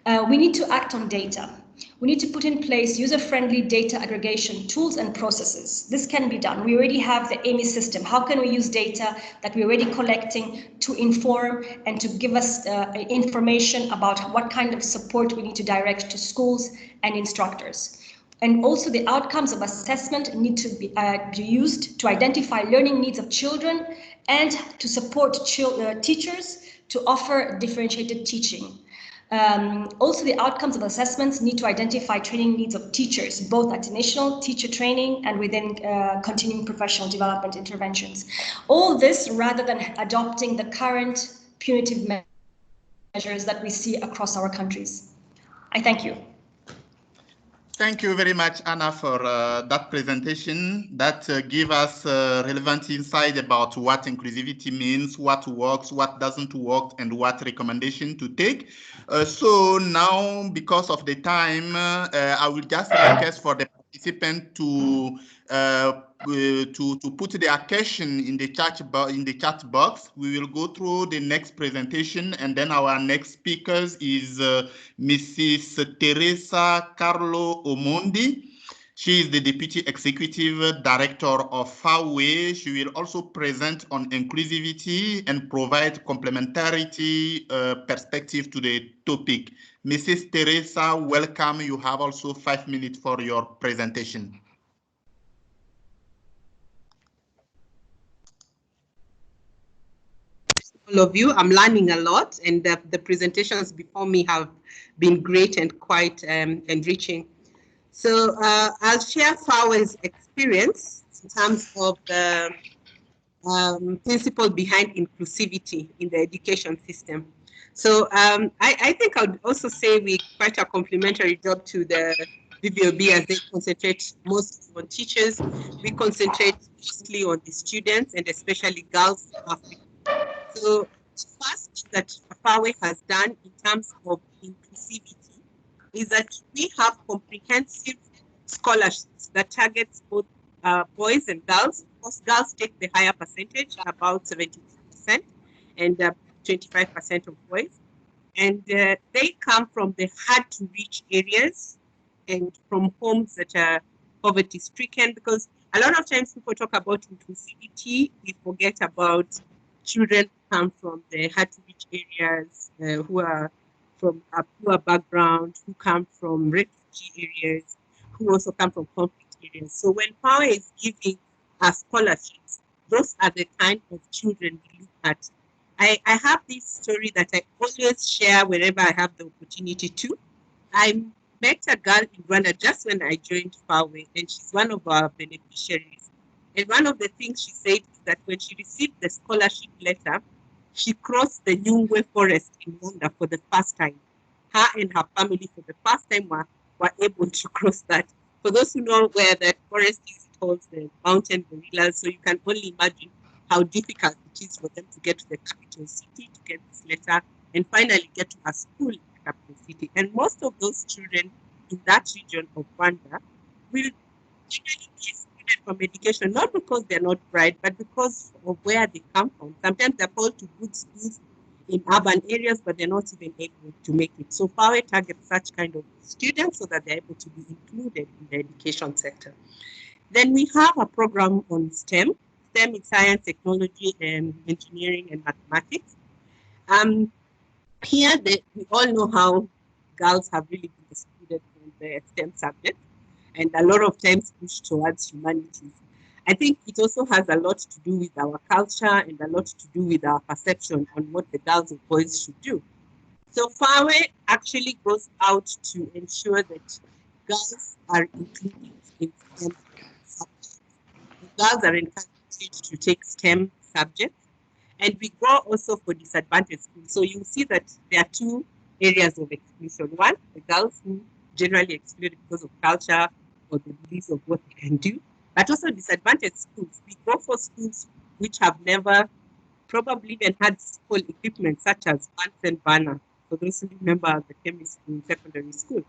Speaker 6: We need to act on data. We need to put in place user-friendly data aggregation tools and processes. This can be done. We already have the AMI system. How can we use data that we're already collecting to inform and to give us information about what kind of support we need to direct to schools and instructors? And also the outcomes of assessment need to be used to identify learning needs of children and to support teachers to offer differentiated teaching. Also, the outcomes of assessments need to identify training needs of teachers, both at initial teacher training and within continuing professional development interventions. All this rather than adopting the current punitive measures that we see across our countries. I thank you.
Speaker 5: Thank you very much, Anna, for that presentation. That gives us relevant insight about what inclusivity means, what works, what doesn't work, and what recommendation to take. So now, because of the time, I will just request for the participant to put their question in the chat box. We will go through the next presentation, and then our next speakers is Mrs. Teresa Carlo Omondi. She is the Deputy Executive Director of FAWE. She will also present on inclusivity and provide complementarity perspective to the topic. Mrs. Teresa, welcome. You have also 5 minutes for your presentation.
Speaker 7: All of you, I'm learning a lot, and the presentations before me have been great and quite enriching. So I'll share FAWE's experience in terms of the principle behind inclusivity in the education system. So I think I would also say we quite a complementary job to the BBOB, as they concentrate mostly on teachers. We concentrate mostly on the students, and especially girls in Africa. So the first thing that FAWE has done in terms of inclusivity is that we have comprehensive scholarships that targets both boys and girls. Of course, girls take the higher percentage, about 72%, and 25% of boys. And they come from the hard-to-reach areas and from homes that are poverty-stricken, because a lot of times people talk about inclusivity, we forget about children who come from the hard-to-reach areas, who are from a poor background, who come from refugee areas, who also come from conflict areas. So when FAWE is giving scholarships, those are the kind of children we look at. I have this story that I always share whenever I have the opportunity to. I met a girl in Rwanda just when I joined FAWE, and she's one of our beneficiaries. And one of the things she said is that when she received the scholarship letter, she crossed the Nyungwe forest in Rwanda for the first time. Her and her family for the first time were able to cross that. For those who know where that forest is, it holds the mountain gorillas, so you can only imagine how difficult it is for them to get to the capital city to get this letter and finally get to a school in the capital city. And most of those children in that region of Rwanda will generally be excluded from education, not because they're not bright, but because of where they come from. Sometimes they're called to good schools in urban areas, but they're not even able to make it. So FAWE targets such kind of students so that they're able to be included in the education sector. Then we have a program on STEM. STEM is science, technology, and engineering and mathematics. Here, we all know how girls have really been excluded from the STEM subject and a lot of times pushed towards humanities. I think it also has a lot to do with our culture and a lot to do with our perception on what the girls and boys should do. So FAWE actually goes out to ensure that girls are included in STEM subjects. Girls are encouraged to take STEM subjects, and we go also for disadvantaged schools. So you see that there are two areas of exclusion. One, the girls who generally excluded because of culture or the beliefs of what they can do, but also disadvantaged schools. We go for schools which have never probably even had school equipment such as Bunsen burner, for those who remember the chemistry in secondary school,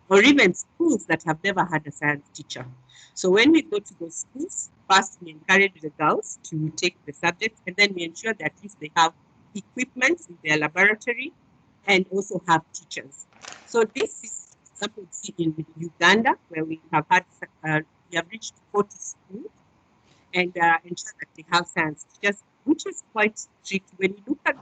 Speaker 7: or even schools that have never had a science teacher. So when we go to those schools, first we encourage the girls to take the subject, and then we ensure that at least they have equipment in their laboratory and also have teachers. So this is something we see in Uganda, where we have had we have reached 40 schools and ensure that they have science teachers, which is quite strict. When you look at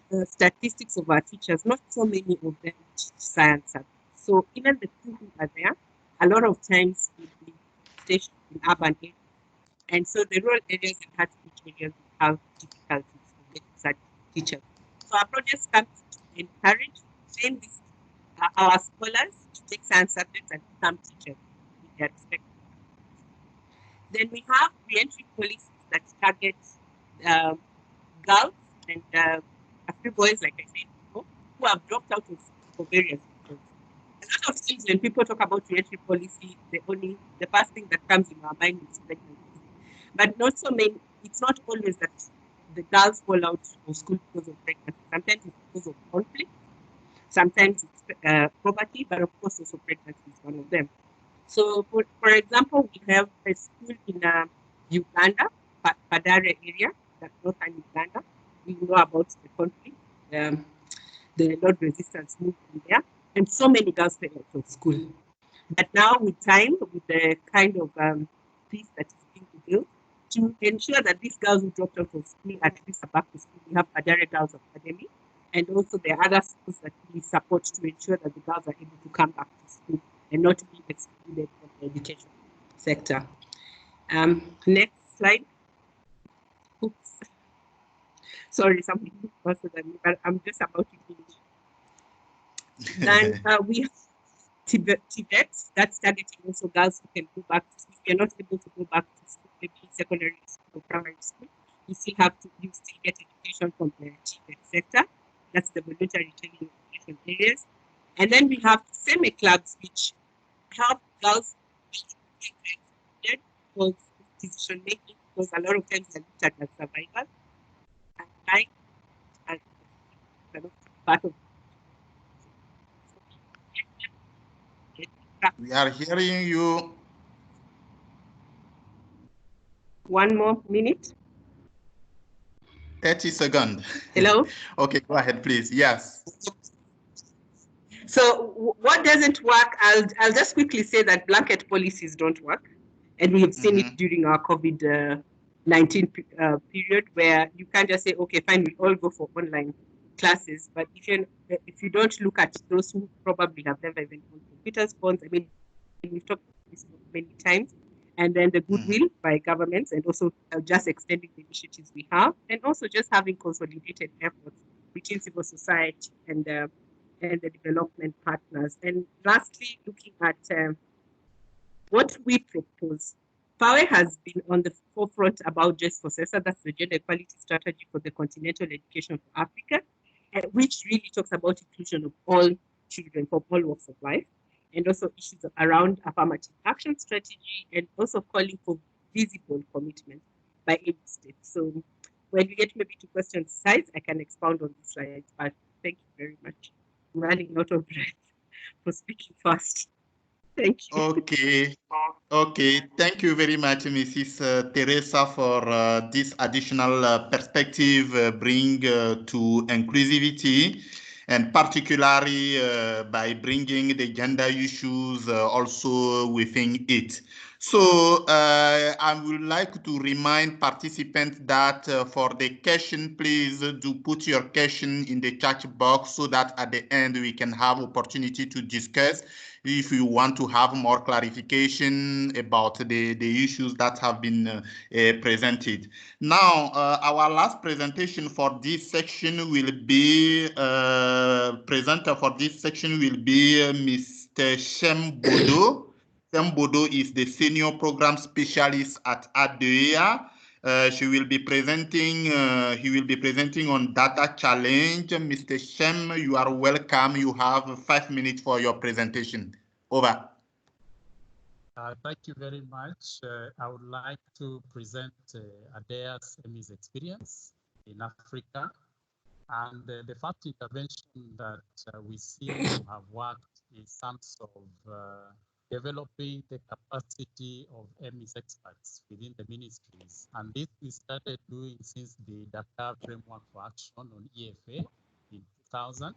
Speaker 7: the statistics of our teachers, not so many of them teach science. So even the few who are there, a lot of times will be stationed in urban areas. And so the rural areas and hard-to-reach areas will have difficulties in getting such teachers. So our projects come to encourage, train these, our scholars to take science subjects and become teachers in their respective. Then we have re-entry policies that target girls and a few boys, like I said before, who have dropped out of school for various reasons. A lot of times when people talk about re-entry policy, the first thing that comes in our mind is pregnancy. But not so many. It's not always that the girls fall out of school because of pregnancy. Sometimes it's because of conflict. Sometimes it's poverty, but of course also pregnancy is one of them. So, for example, we have a school in Uganda, Padare area, that's northern Uganda. We know about the conflict, the Lord resistance movement there, and so many girls fell out of school. But now, with time, with the kind of peace that is being built, to ensure that these girls who dropped out of school at least are back to school, we have Padare Girls Academy, and also there are other schools that we support to ensure that the girls are able to come back to school and not be excluded from the education sector. Next slide. Oops. Sorry, something faster than me, but I'm just about to finish. Then we have Tibet, that's targeting also girls who can go back to school. If you're not able to go back to school, maybe secondary school or primary school, you still get education from the Tibet sector. That's the voluntary training education areas. And then we have semi clubs which help girls because decision making, because a lot of times they're looked at as survival and like and part of.
Speaker 5: We are hearing you.
Speaker 7: One more minute.
Speaker 5: 30 seconds.
Speaker 7: Hello?
Speaker 5: Okay, go ahead, please. Yes.
Speaker 7: So what doesn't work, I'll just quickly say that blanket policies don't work. And we have seen it during our COVID-19 period, where you can't just say, okay, fine, we all go for online classes. But if you don't look at those who probably have never even owned computers, phones, I mean, we've talked about this many times, and then the goodwill by governments, and also just extending the initiatives we have, and also just having consolidated efforts between civil society and the development partners. And lastly, looking at what we propose. FAWE has been on the forefront about Just for CESA, that's the gender equality strategy for the continental education for Africa, which really talks about inclusion of all children from all walks of life, and also issues around affirmative action strategy, and also calling for visible commitment by each state. So when we get maybe to question size, I can expound on this slide, but thank you very much. I'm running out of breath for speaking fast. Thank you.
Speaker 5: Okay. Okay. Thank you very much, Mrs. Teresa, for this additional perspective bring to inclusivity, and particularly by bringing the gender issues also within it. So I would like to remind participants that for the question, please do put your question in the chat box so that at the end we can have opportunity to discuss if you want to have more clarification about the issues that have been presented. Now, our last presentation for this section will be, presenter for this section will be Mr. Shem Bodo. Shem Bodo is the senior program specialist at ADEA. He will be presenting on data challenge. Mr. Shem, you are welcome. You have 5 minutes for your presentation. Over.
Speaker 8: Thank you very much. I would like to present ADEA's ME's experience in Africa. And the first intervention that we see to have worked in terms of developing the capacity of ME's experts within the ministries. And this we started doing since the Dakar Framework for Action on EFA in 2000.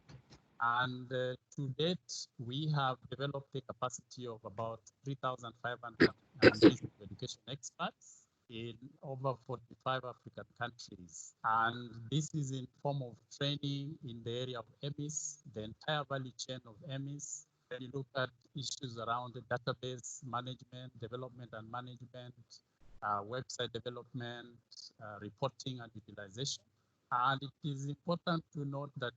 Speaker 8: And to date, we have developed a capacity of about 3,500 Ministry of Education experts in over 45 African countries. And this is in form of training in the area of EMIS, the entire value chain of EMIS. When you look at issues around the database management, development and management, website development, reporting and utilization. And it is important to note that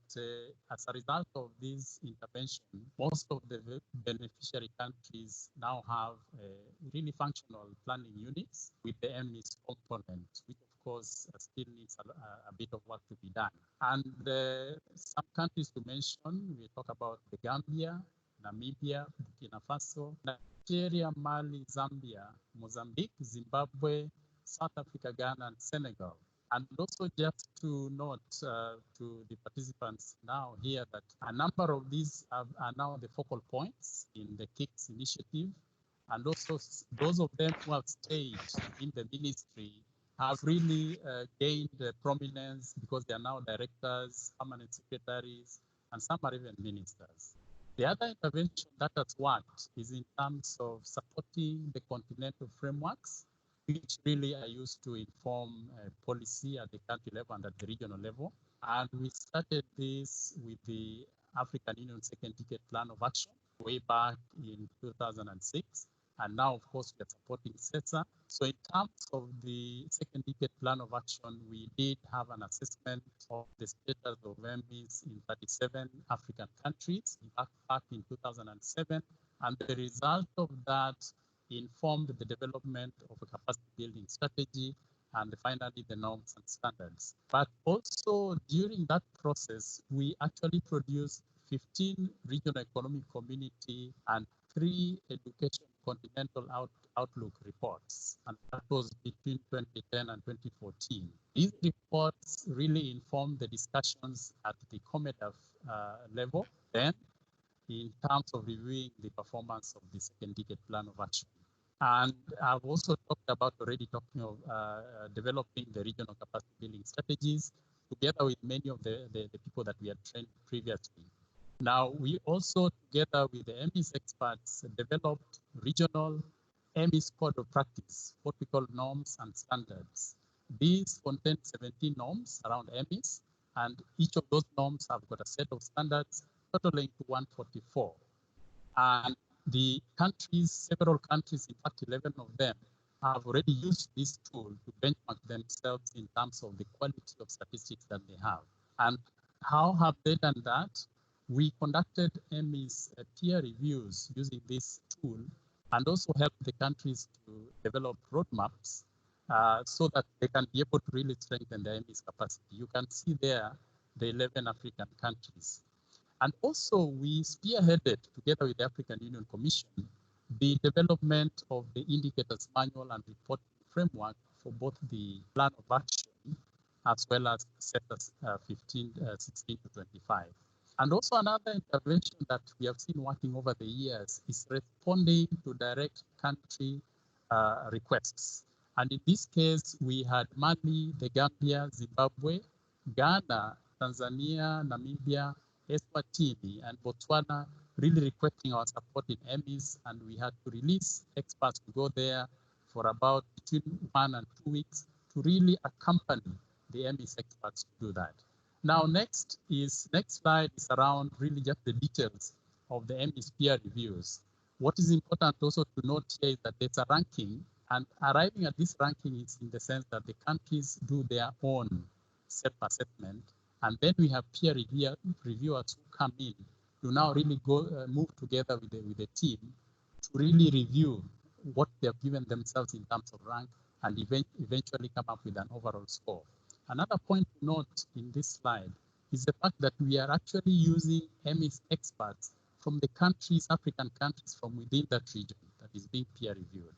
Speaker 8: as a result of this intervention, most of the beneficiary countries now have really functional planning units with the EMIS component, which of course still needs a bit of work to be done. And some countries to mention, we talk about the Gambia, Namibia, Burkina Faso, Nigeria, Mali, Zambia, Mozambique, Zimbabwe, South Africa, Ghana, and Senegal. And also just to note to the participants now here that a number of these are now the focal points in the KIX initiative. And also those of them who have stayed in the ministry have really gained prominence because they are now directors, permanent secretaries, and some are even ministers. The other intervention that has worked is in terms of supporting the continental frameworks, which really are used to inform policy at the country level and at the regional level. And we started this with the African Union Second Decade Plan of Action way back in 2006. And now, of course, we are supporting CESA. So in terms of the Second Decade Plan of Action, we did have an assessment of the status of EMIS in 37 African countries back in 2007. And the result of that informed the development of a capacity building strategy and finally the norms and standards. But also during that process, we actually produced 15 regional economic community and 3 education continental outlook reports, and that was between 2010 and 2014. These reports really informed the discussions at the COMEDAF level then in terms of reviewing the performance of the Second Decade Plan of Action. And I've also already talking of developing the regional capacity building strategies together with many of the people that we had trained previously. Now, we also, together with the EMIS experts, developed regional EMIS code of practice, what we call norms and standards. These contain 17 norms around EMIS, and each of those norms have got a set of standards totaling to 144. And the countries, several countries, in fact 11 of them, have already used this tool to benchmark themselves in terms of the quality of statistics that they have. And how have they done that? We conducted EMIS peer reviews using this tool and also helped the countries to develop roadmaps so that they can be able to really strengthen their EMIS capacity. You can see there the 11 African countries. And also we spearheaded, together with the African Union Commission, the development of the indicators manual and reporting framework for both the plan of action as well as sectors 16 to 25. And also another intervention that we have seen working over the years is responding to direct country requests. And in this case, we had Mali, the Gambia, Zimbabwe, Ghana, Tanzania, Namibia, Eswatini, and Botswana really requesting our support in EMIS, and we had to release experts to go there for about between 1 and 2 weeks to really accompany the EMIS experts to do that. Now, next slide is around really just the details of the EMIS peer reviews. What is important also to note here is that there's a ranking, and arriving at this ranking is in the sense that the countries do their own self-assessment, and then we have peer reviewers who come in to now really move together with the team to really review what they have given themselves in terms of rank and eventually come up with an overall score. Another point to note in this slide is the fact that we are actually using EMIS experts from the countries, African countries from within that region that is being peer reviewed.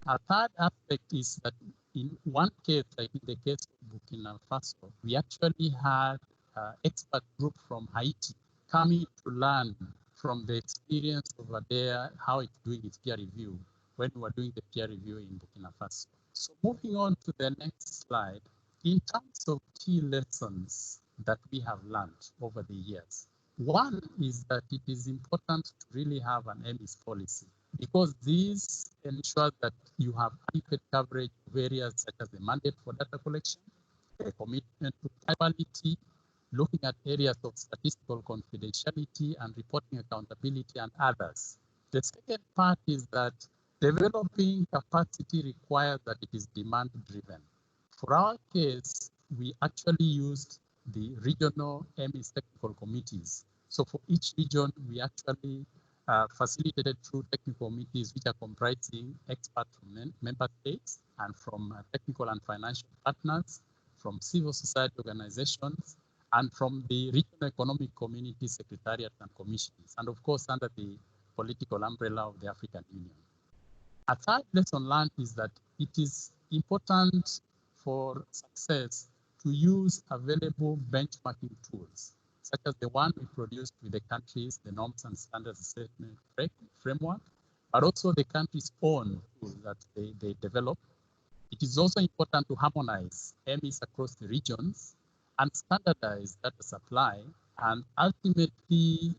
Speaker 8: A third aspect is that in one case, like in the case of Burkina Faso, we actually had an expert group from Haiti coming to learn from the experience over there, how it's doing its peer review when we were doing the peer review in Burkina Faso. So moving on to the next slide, in terms of key lessons that we have learned over the years, One is that it is important to really have an EMIS policy, because this ensures that you have adequate coverage of areas such as the mandate for data collection, a commitment to quality, looking at areas of statistical confidentiality and reporting accountability, and others. The second part is that developing capacity requires that it is demand-driven. For our case, we actually used the regional EMIS technical committees. So for each region, we actually facilitated through technical committees, which are comprising experts from member states and from technical and financial partners, from civil society organizations, and from the regional economic community secretariats and commissions, and of course under the political umbrella of the African Union. A third lesson learned is that it is important for success to use available benchmarking tools, such as the one we produced with the countries, the norms and standards assessment framework, but also the country's own tools that they develop. It is also important to harmonize EMIS across the regions and standardize data supply, and ultimately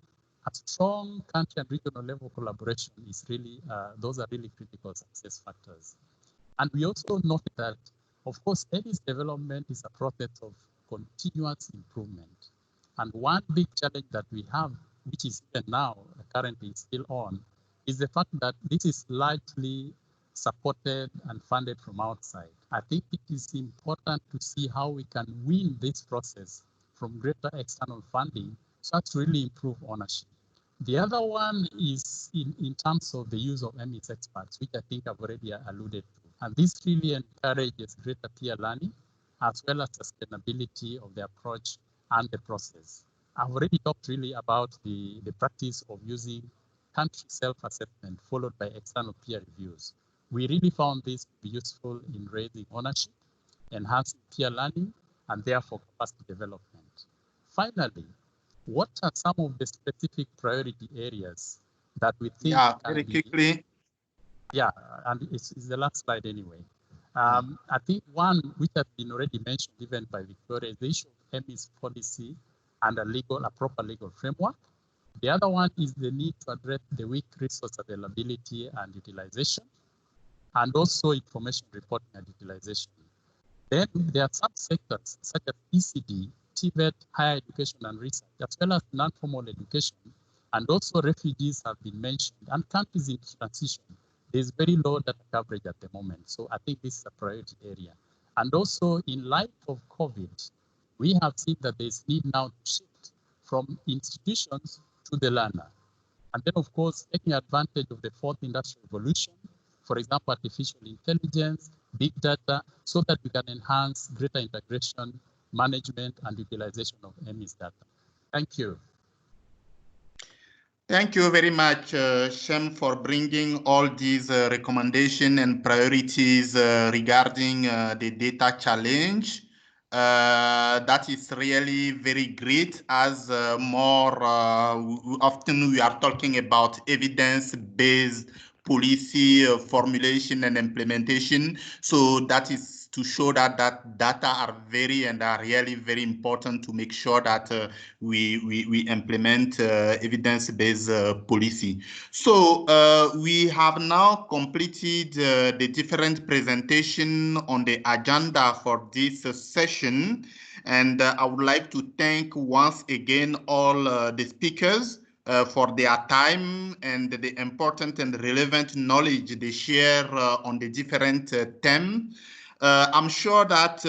Speaker 8: a strong country and regional level collaboration is really, those are really critical success factors. And we also note that, of course, EMIS development is a process of continuous improvement. And one big challenge that we have, which is even now currently still on, is the fact that this is largely supported and funded from outside. I think it is important to see how we can win this process from greater external funding so as to really improve ownership. The other one is in terms of the use of EMIS experts, which I think I've already alluded to. And this really encourages greater peer learning, as well as sustainability of the approach and the process. I've already talked really about the practice of using country self-assessment followed by external peer reviews. We really found this to be useful in raising ownership, enhancing peer learning, and therefore capacity development. Finally, what are some of the specific priority areas that we think
Speaker 5: very quickly.
Speaker 8: Yeah, and it's the last slide anyway. I think one which has been already mentioned even by Victoria is the issue of EMIS policy and a proper legal framework. The other one is the need to address the weak resource availability and utilization, and also information reporting and utilization. Then there are some sectors such as ECD, TVET, higher education and research, as well as non-formal education, and also refugees have been mentioned, and countries in transition. There's very low data coverage at the moment, so I think this is a priority area. And also in light of COVID, we have seen that there's need now to shift from institutions to the learner. And then of course, taking advantage of the fourth industrial revolution, for example, artificial intelligence, big data, so that we can enhance greater integration, management, and utilization of EMIS data. Thank you.
Speaker 5: Thank you very much, Shem, for bringing all these recommendations and priorities regarding the data challenge. That is really very great, as more often we are talking about evidence-based policy formulation and implementation. So that is to show that data are really very important to make sure that we implement evidence-based policy. So we have now completed the different presentation on the agenda for this session. And I would like to thank once again all the speakers for their time and the important and relevant knowledge they share on the different themes. I'm sure that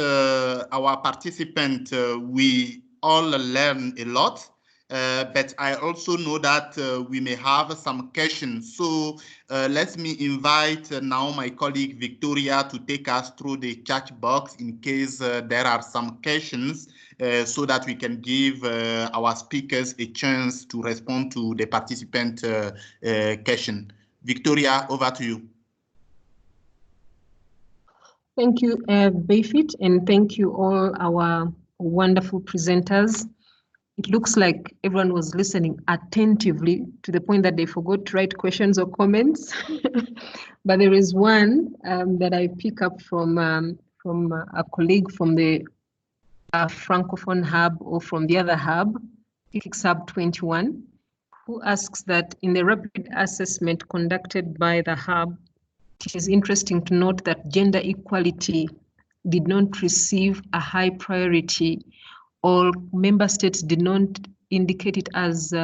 Speaker 5: our participants, we all learn a lot, but I also know that we may have some questions. So let me invite now my colleague Victoria to take us through the chat box in case there are some questions, so that we can give our speakers a chance to respond to the participant question. Victoria, over to you.
Speaker 1: Thank you, Bayfit, and thank you all our wonderful presenters. It looks like everyone was listening attentively to the point that they forgot to write questions or comments. But there is one that I pick up from a colleague from the Francophone hub or from the other hub. KIX Hub 21, who asks that in the rapid assessment conducted by the hub, it is interesting to note that gender equality did not receive a high priority. All member states did not indicate it as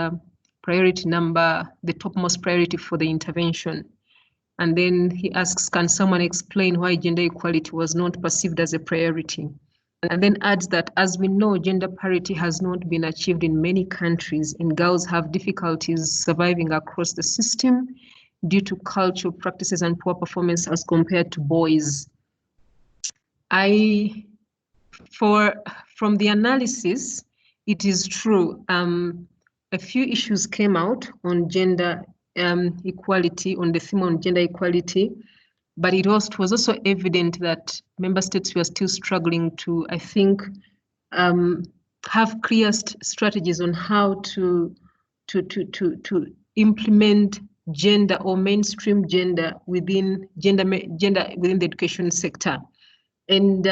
Speaker 1: priority number, the topmost priority for the intervention. And then he asks, can someone explain why gender equality was not perceived as a priority? And then adds that, as we know, gender parity has not been achieved in many countries, and girls have difficulties surviving across the system due to cultural practices and poor performance as compared to boys. From the analysis, it is true. A few issues came out on gender equality, on the theme on gender equality, but it was also evident that member states were still struggling to, I think, have clear strategies on how to implement gender or mainstream gender within within the education sector. And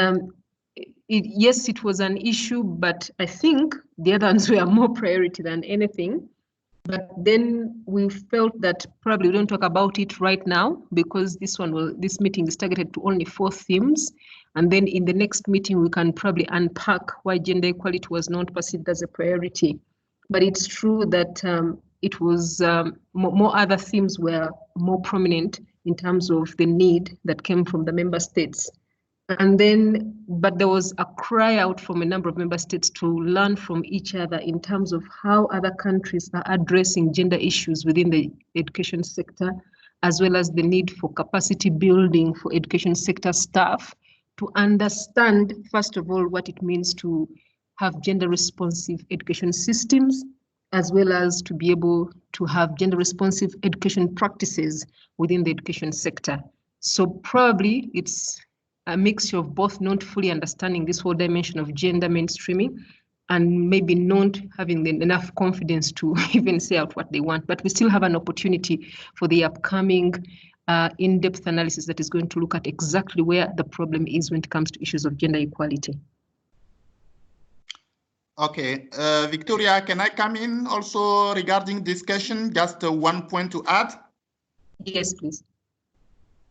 Speaker 1: yes, it was an issue, but I think the other ones were more priority than anything. But then we felt that probably we don't talk about it right now because this meeting is targeted to only 4 themes. And then in the next meeting, we can probably unpack why gender equality was not perceived as a priority. But it's true that it was more other themes were more prominent in terms of the need that came from the member states. And then, but there was a cry out from a number of member states to learn from each other in terms of how other countries are addressing gender issues within the education sector, as well as the need for capacity building for education sector staff to understand, first of all, what it means to have gender responsive education systems, as well as to be able to have gender responsive education practices within the education sector. So probably it's a mixture of both not fully understanding this whole dimension of gender mainstreaming and maybe not having enough confidence to even say out what they want. But we still have an opportunity for the upcoming in-depth analysis that is going to look at exactly where the problem is when it comes to issues of gender equality.
Speaker 5: Okay, Victoria, can I come in also regarding discussion? Just one point to add.
Speaker 1: Yes, please.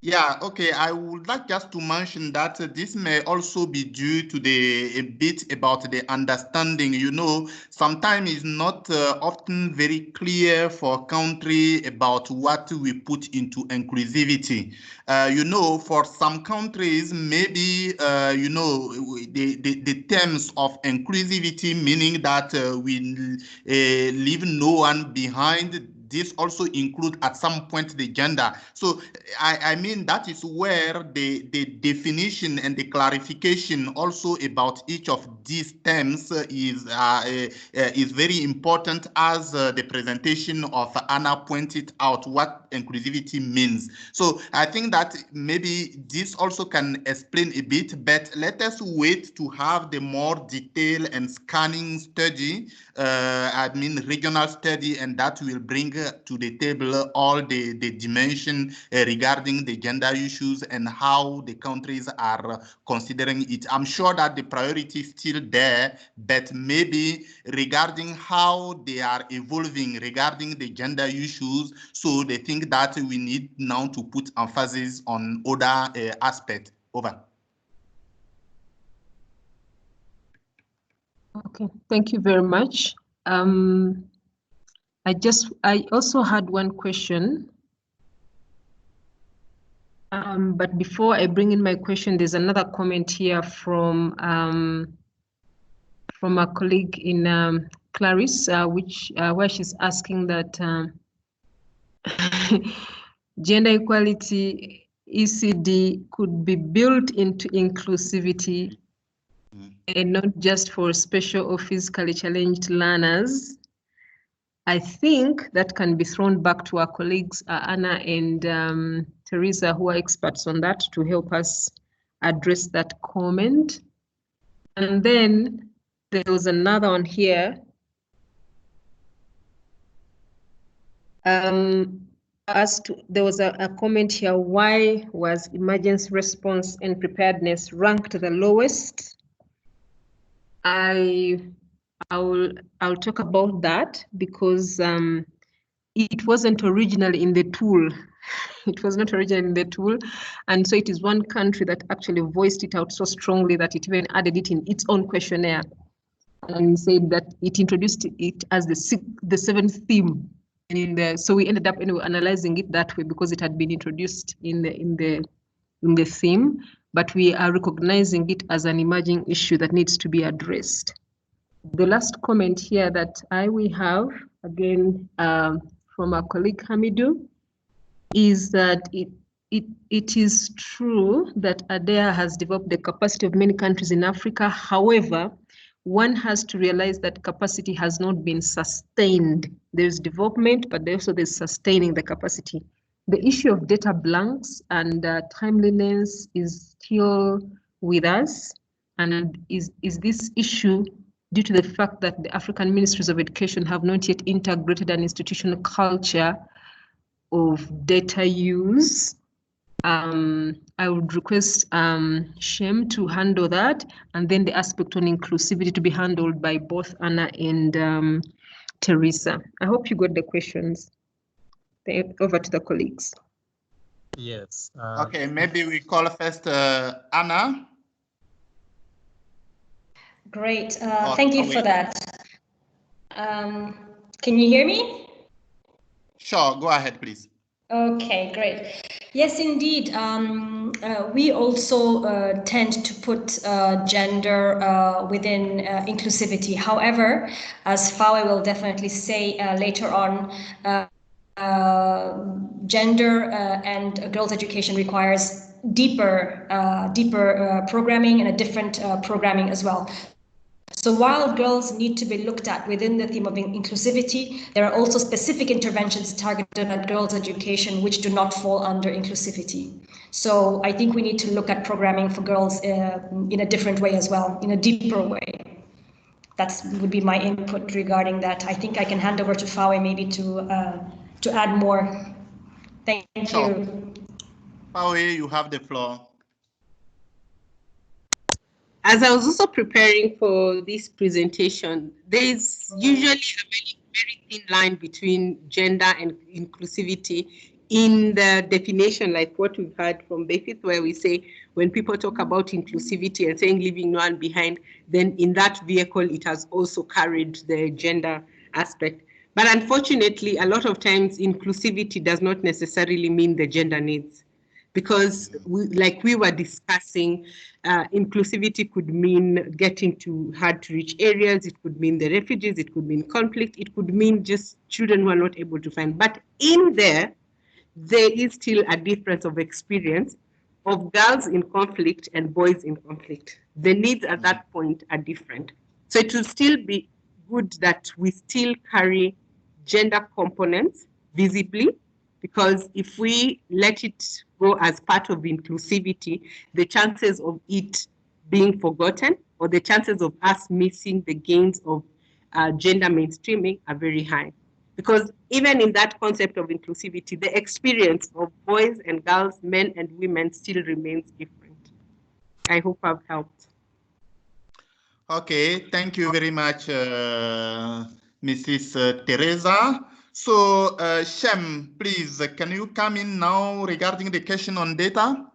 Speaker 5: Yeah, okay. I would like just to mention that this may also be due to a bit about the understanding. You know, sometimes it's not often very clear for a country about what we put into inclusivity. You know, for some countries, maybe, you know, the terms of inclusivity, meaning that we leave no one behind. This also includes at some point the gender. So I mean that is where the definition and the clarification also about each of these terms is very important, as the presentation of Anna pointed out what inclusivity means. So I think that maybe this also can explain a bit, but let us wait to have the more detailed and scanning study, I mean regional study, and that will bring to the table all the dimension regarding the gender issues and how the countries are considering it. I'm sure that the priority is still there, but maybe regarding how they are evolving regarding the gender issues, so they think that we need now to put emphasis on other aspects. Over.
Speaker 1: Okay, thank you very much. I also had one question. But before I bring in my question, there's another comment here from a colleague in Clarice, where she's asking that gender equality ECD could be built into inclusivity and not just for special or physically challenged learners. I think that can be thrown back to our colleagues, Anna and Teresa, who are experts on that, to help us address that comment. And then there was another one here. There was a comment here, why was emergency response and preparedness ranked the lowest? I I'll talk about that because it wasn't originally in the tool. It was not originally in the tool. And so it is one country that actually voiced it out so strongly that it even added it in its own questionnaire and said that it introduced it as the seventh theme. And so we ended up anyway analyzing it that way because it had been introduced in the theme, but we are recognizing it as an emerging issue that needs to be addressed. The last comment here that we have, again, from our colleague Hamidu, is that it is true that ADEA has developed the capacity of many countries in Africa. However, one has to realize that capacity has not been sustained. There's development, but there's sustaining the capacity. The issue of data blanks and timeliness is still with us. And is this issue due to the fact that the African ministries of education have not yet integrated an institutional culture of data use? I would request Shem to handle that, and then the aspect on inclusivity to be handled by both Anna and Teresa. I hope you got the questions. Over to the colleagues.
Speaker 8: Yes.
Speaker 5: Okay, maybe we call first Anna.
Speaker 6: Great. Thank you for that. Can you hear me?
Speaker 5: Sure, go ahead, please.
Speaker 6: Okay, great. Yes, indeed. We also tend to put gender within inclusivity. However, as Fawe will definitely say later on, gender and girls' education requires deeper programming and a different programming as well. So while girls need to be looked at within the theme of inclusivity, there are also specific interventions targeted at girls' education which do not fall under inclusivity. So I think we need to look at programming for girls in a different way as well, in a deeper way. That would be my input regarding that. I think I can hand over to Fawe maybe to add more. Thank you.
Speaker 5: Fawe, you have the floor.
Speaker 7: As I was also preparing for this presentation, there is usually a very thin line between gender and inclusivity in the definition, like what we've heard from Befith, where we say when people talk about inclusivity and saying leaving no one behind, then in that vehicle, it has also carried the gender aspect. But unfortunately, a lot of times inclusivity does not necessarily mean the gender needs. Because like we were discussing, inclusivity could mean getting to hard-to-reach areas, it could mean the refugees, it could mean conflict, it could mean just children who are not able to find. But in there is still a difference of experience of girls in conflict and boys in conflict. The needs at that point are different. So it will still be good that we still carry gender components visibly, because if we let it go as part of inclusivity, the chances of it being forgotten or the chances of us missing the gains of gender mainstreaming are very high. Because even in that concept of inclusivity, the experience of boys and girls, men and women still remains different. I hope I've helped.
Speaker 5: Okay, thank you very much, Mrs. Teresa. So, Shem, please, can you come in now regarding the question on data?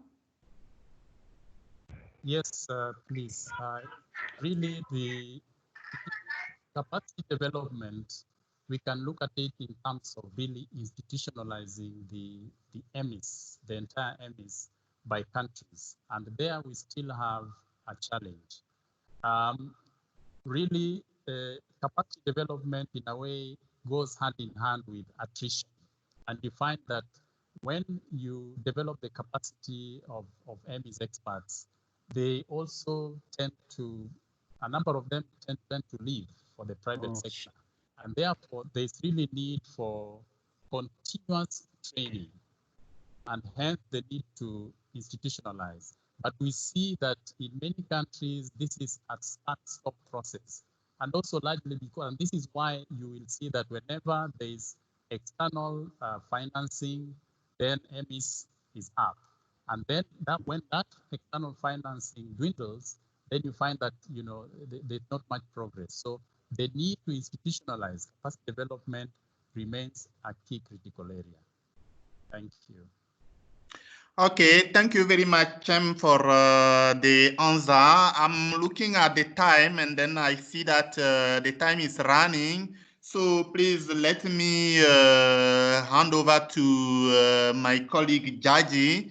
Speaker 8: Yes, please. Really, the capacity development, we can look at it in terms of really institutionalizing the EMIS, the entire EMIS by countries. And there we still have a challenge. Really, capacity development in a way goes hand in hand with attrition. And you find that when you develop the capacity of EMIS experts, they also tend to, a number of them tend to leave for the private sector. And therefore, there's really need for continuous training, and hence the need to institutionalize. But we see that in many countries, this is a start-stop process. And also largely because, and this is why you will see that whenever there is external financing, then EMIS is up. And then when that external financing dwindles, then you find that, you know, there's not much progress. So the need to institutionalize capacity development remains a key critical area. Thank you.
Speaker 5: Okay, thank you very much, Chem, for the answer. I'm looking at the time, and then I see that the time is running. So please let me hand over to my colleague Jaji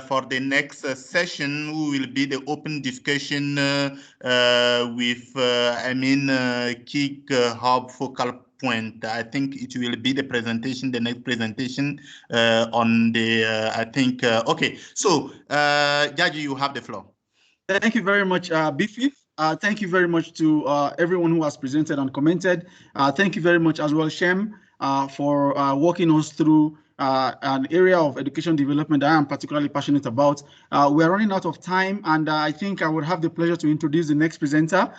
Speaker 5: for the next session, who will be the open discussion with, KIX Hub Focal Point. I think it will be the presentation, the next presentation on the, okay. So, Jaji, you have the floor.
Speaker 2: Thank you very much, Bifi. Thank you very much to everyone who has presented and commented. Thank you very much as well, Shem, for walking us through an area of education development that I am particularly passionate about. We are running out of time, and I think I would have the pleasure to introduce the next presenter.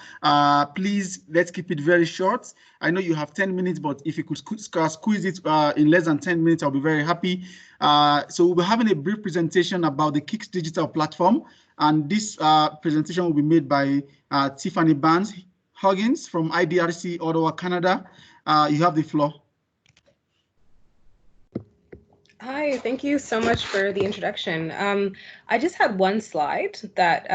Speaker 2: Please, let's keep it very short. I know you have 10 minutes, but if you could squeeze it in less than 10 minutes, I'll be very happy. So we'll be having a brief presentation about the KIX digital platform. And this presentation will be made by Tiffany Barnes-Huggins from IDRC, Ottawa, Canada. You have the floor.
Speaker 9: Hi, thank you so much for the introduction. I just had one slide that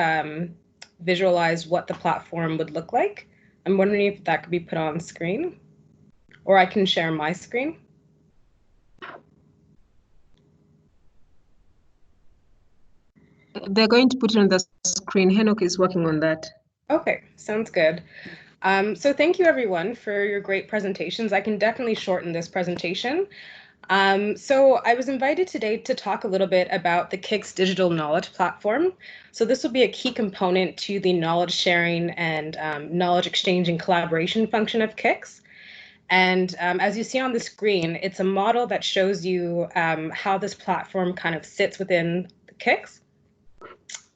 Speaker 9: visualized what the platform would look like. I'm wondering if that could be put on screen, or I can share my screen.
Speaker 1: They're going to put it on the screen. Henok is working on that.
Speaker 9: Okay, sounds good. So thank you everyone for your great presentations. I can definitely shorten this presentation. So I was invited today to talk a little bit about the KIX Digital Knowledge Platform. So this will be a key component to the knowledge sharing and knowledge exchange and collaboration function of KIX. And as you see on the screen, it's a model that shows you how this platform kind of sits within the KIX.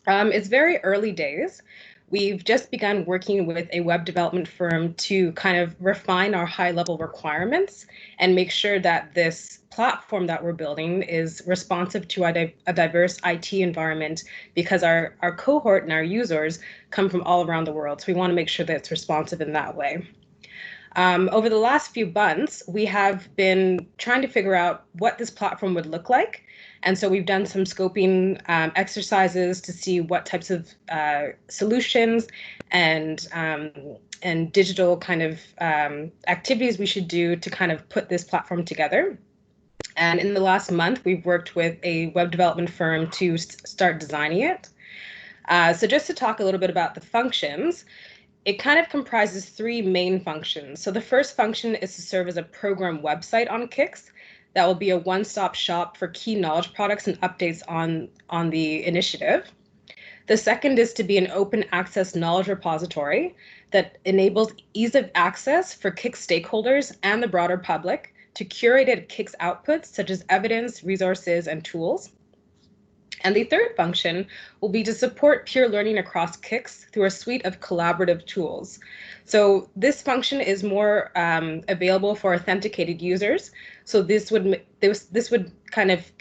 Speaker 9: It's very early days. We've just begun working with a web development firm to kind of refine our high-level requirements and make sure that this platform that we're building is responsive to a diverse IT environment, because our cohort and our users come from all around the world. So we want to make sure that it's responsive in that way. Over the last few months, we have been trying to figure out what this platform would look like. And so we've done some scoping exercises to see what types of solutions and digital kind of activities we should do to kind of put this platform together. And in the last month, we've worked with a web development firm to start designing it. So just to talk a little bit about the functions, it kind of comprises three main functions. So the first function is to serve as a program website on KIX. That will be a one-stop shop for key knowledge products and updates on the initiative. The second is to be an open access knowledge repository that enables ease of access for KIX stakeholders and the broader public to curated KIX outputs such as evidence, resources, and tools. And the third function will be to support peer learning across KIX through a suite of collaborative tools. So this function is more available for authenticated users. So this would kind of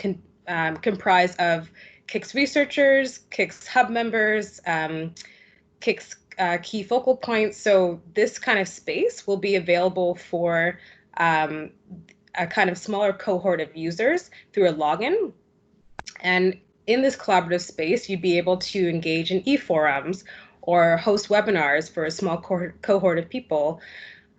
Speaker 9: comprise of KIX researchers, KIX Hub members, KIX key focal points. So this kind of space will be available for a kind of smaller cohort of users through a login. And in this collaborative space, you'd be able to engage in e-forums or host webinars for a small cohort of people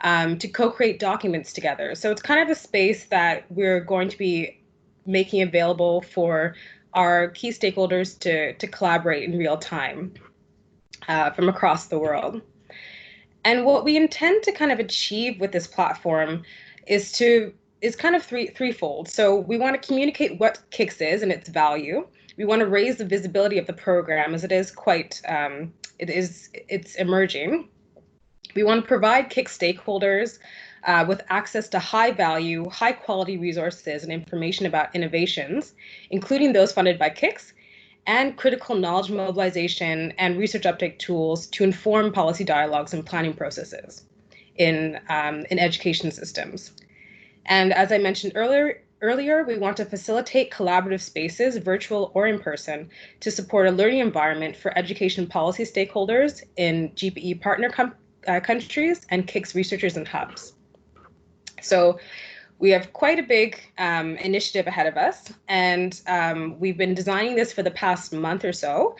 Speaker 9: to co-create documents together. So it's kind of a space that we're going to be making available for our key stakeholders to collaborate in real time from across the world. And what we intend to kind of achieve with this platform is kind of threefold. So we want to communicate what KIX is and its value. We want to raise the visibility of the program, as it is quite, it's emerging. We want to provide KIX stakeholders with access to high value, high quality resources and information about innovations, including those funded by KIX, and critical knowledge mobilization and research uptake tools to inform policy dialogues and planning processes in education systems. And as I mentioned earlier, we want to facilitate collaborative spaces, virtual or in person, to support a learning environment for education policy stakeholders in GPE partner countries and KIX researchers and hubs. So we have quite a big initiative ahead of us, and we've been designing this for the past month or so.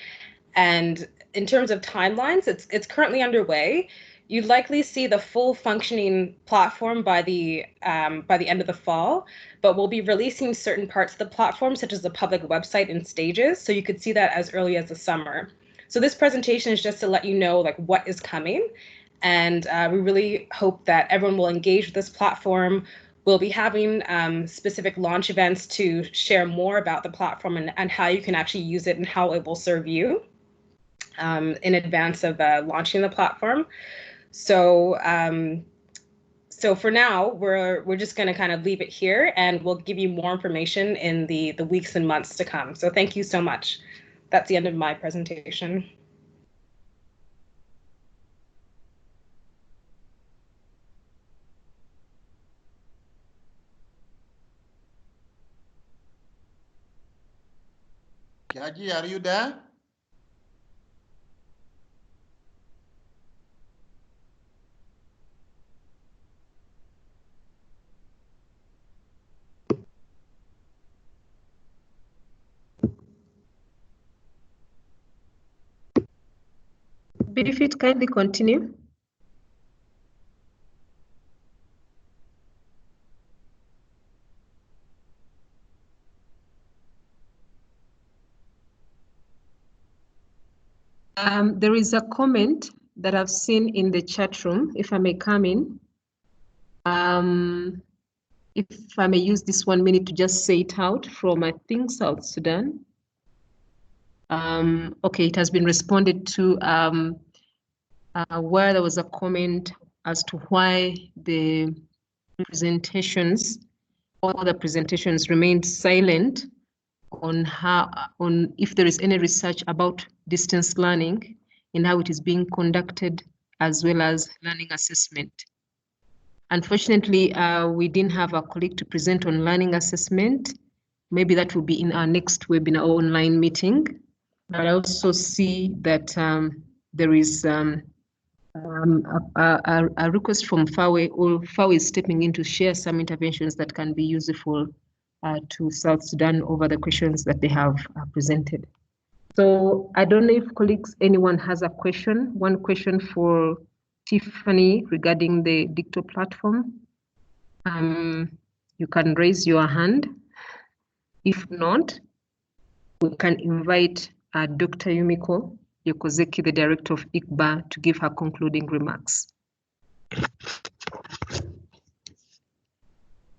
Speaker 9: And in terms of timelines, it's currently underway. You'd likely see the full functioning platform by the end of the fall, but we'll be releasing certain parts of the platform, such as the public website, in stages, so you could see that as early as the summer. So this presentation is just to let you know like what is coming, and we really hope that everyone will engage with this platform. We'll be having specific launch events to share more about the platform and how you can actually use it and how it will serve you in advance of launching the platform. So so for now, we're just going to kind of leave it here, and we'll give you more information in the weeks and months to come. So thank you so much. That's the end of my presentation.
Speaker 5: Yaji, are you there?
Speaker 1: Benefit, kindly continue. There is a comment that I've seen in the chat room, if I may come in. If I may use this 1 minute to just say it out from, I think, South Sudan. Okay, it has been responded to where there was a comment as to why the presentations, all the presentations remained silent on if there is any research about distance learning and how it is being conducted, as well as learning assessment. Unfortunately, we didn't have a colleague to present on learning assessment. Maybe that will be in our next webinar or online meeting. But I also see that there is a request from FAWE, or FAWE is stepping in to share some interventions that can be useful to South Sudan over the questions that they have presented. So I don't know if colleagues, anyone has a question. One question for Tiffany regarding the Dicto platform. You can raise your hand. If not, we can invite Dr. Yumiko Yokozeki, the director of ICBA, to give her concluding remarks.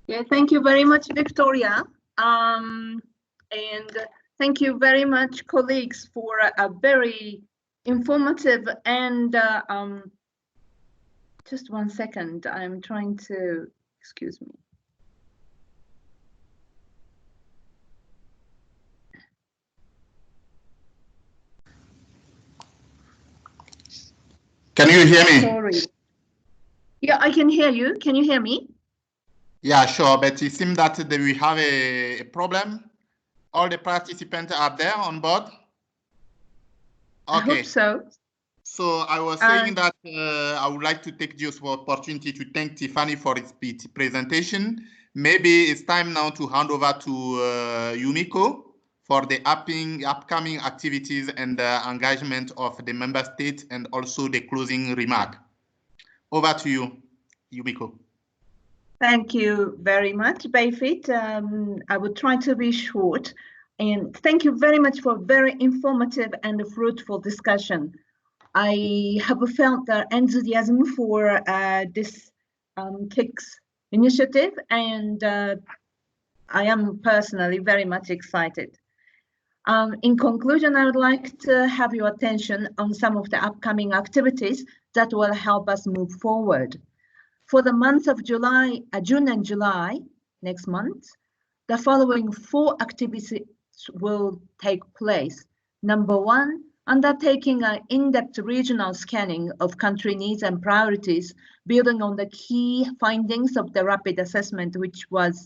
Speaker 10: Yeah, thank you very much, Victoria. And thank you very much, colleagues, for a very informative and just 1 second, I'm trying to, excuse me.
Speaker 5: Can you hear me?
Speaker 10: Sorry. Yeah, I can hear you. Can you hear me?
Speaker 5: Yeah, sure, but it seems that we have a problem. All the participants are there on board? Okay.
Speaker 10: I hope so.
Speaker 5: So I was saying that I would like to take this opportunity to thank Tiffany for its presentation. Maybe it's time now to hand over to Yumiko for the upcoming activities and engagement of the member states, and also the closing remark. Over to you, Yumiko.
Speaker 10: Thank you very much, Bayfit. I will try to be short. And thank you very much for a very informative and fruitful discussion. I have felt the enthusiasm for this KIX initiative, and I am personally very much excited. In conclusion, I would like to have your attention on some of the upcoming activities that will help us move forward. For the month of July, June and July, next month, the following 4 activities will take place. Number 1, undertaking an in-depth regional scanning of country needs and priorities, building on the key findings of the rapid assessment, which was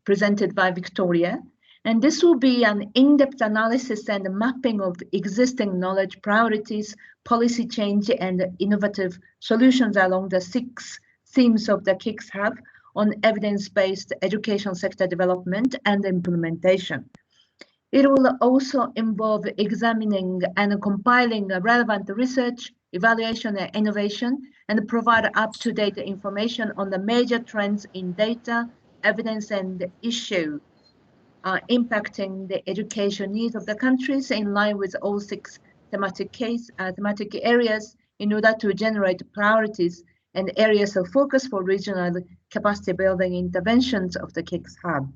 Speaker 10: presented by Victoria. And this will be an in-depth analysis and mapping of existing knowledge priorities, policy change, and innovative solutions along the 6 themes of the KIX Hub on evidence-based education sector development and implementation. It will also involve examining and compiling relevant research, evaluation, and innovation, and provide up-to-date information on the major trends in data, evidence, and issue impacting the education needs of the countries in line with all 6 thematic areas in order to generate priorities and areas of focus for regional capacity building interventions of the KIX Hub.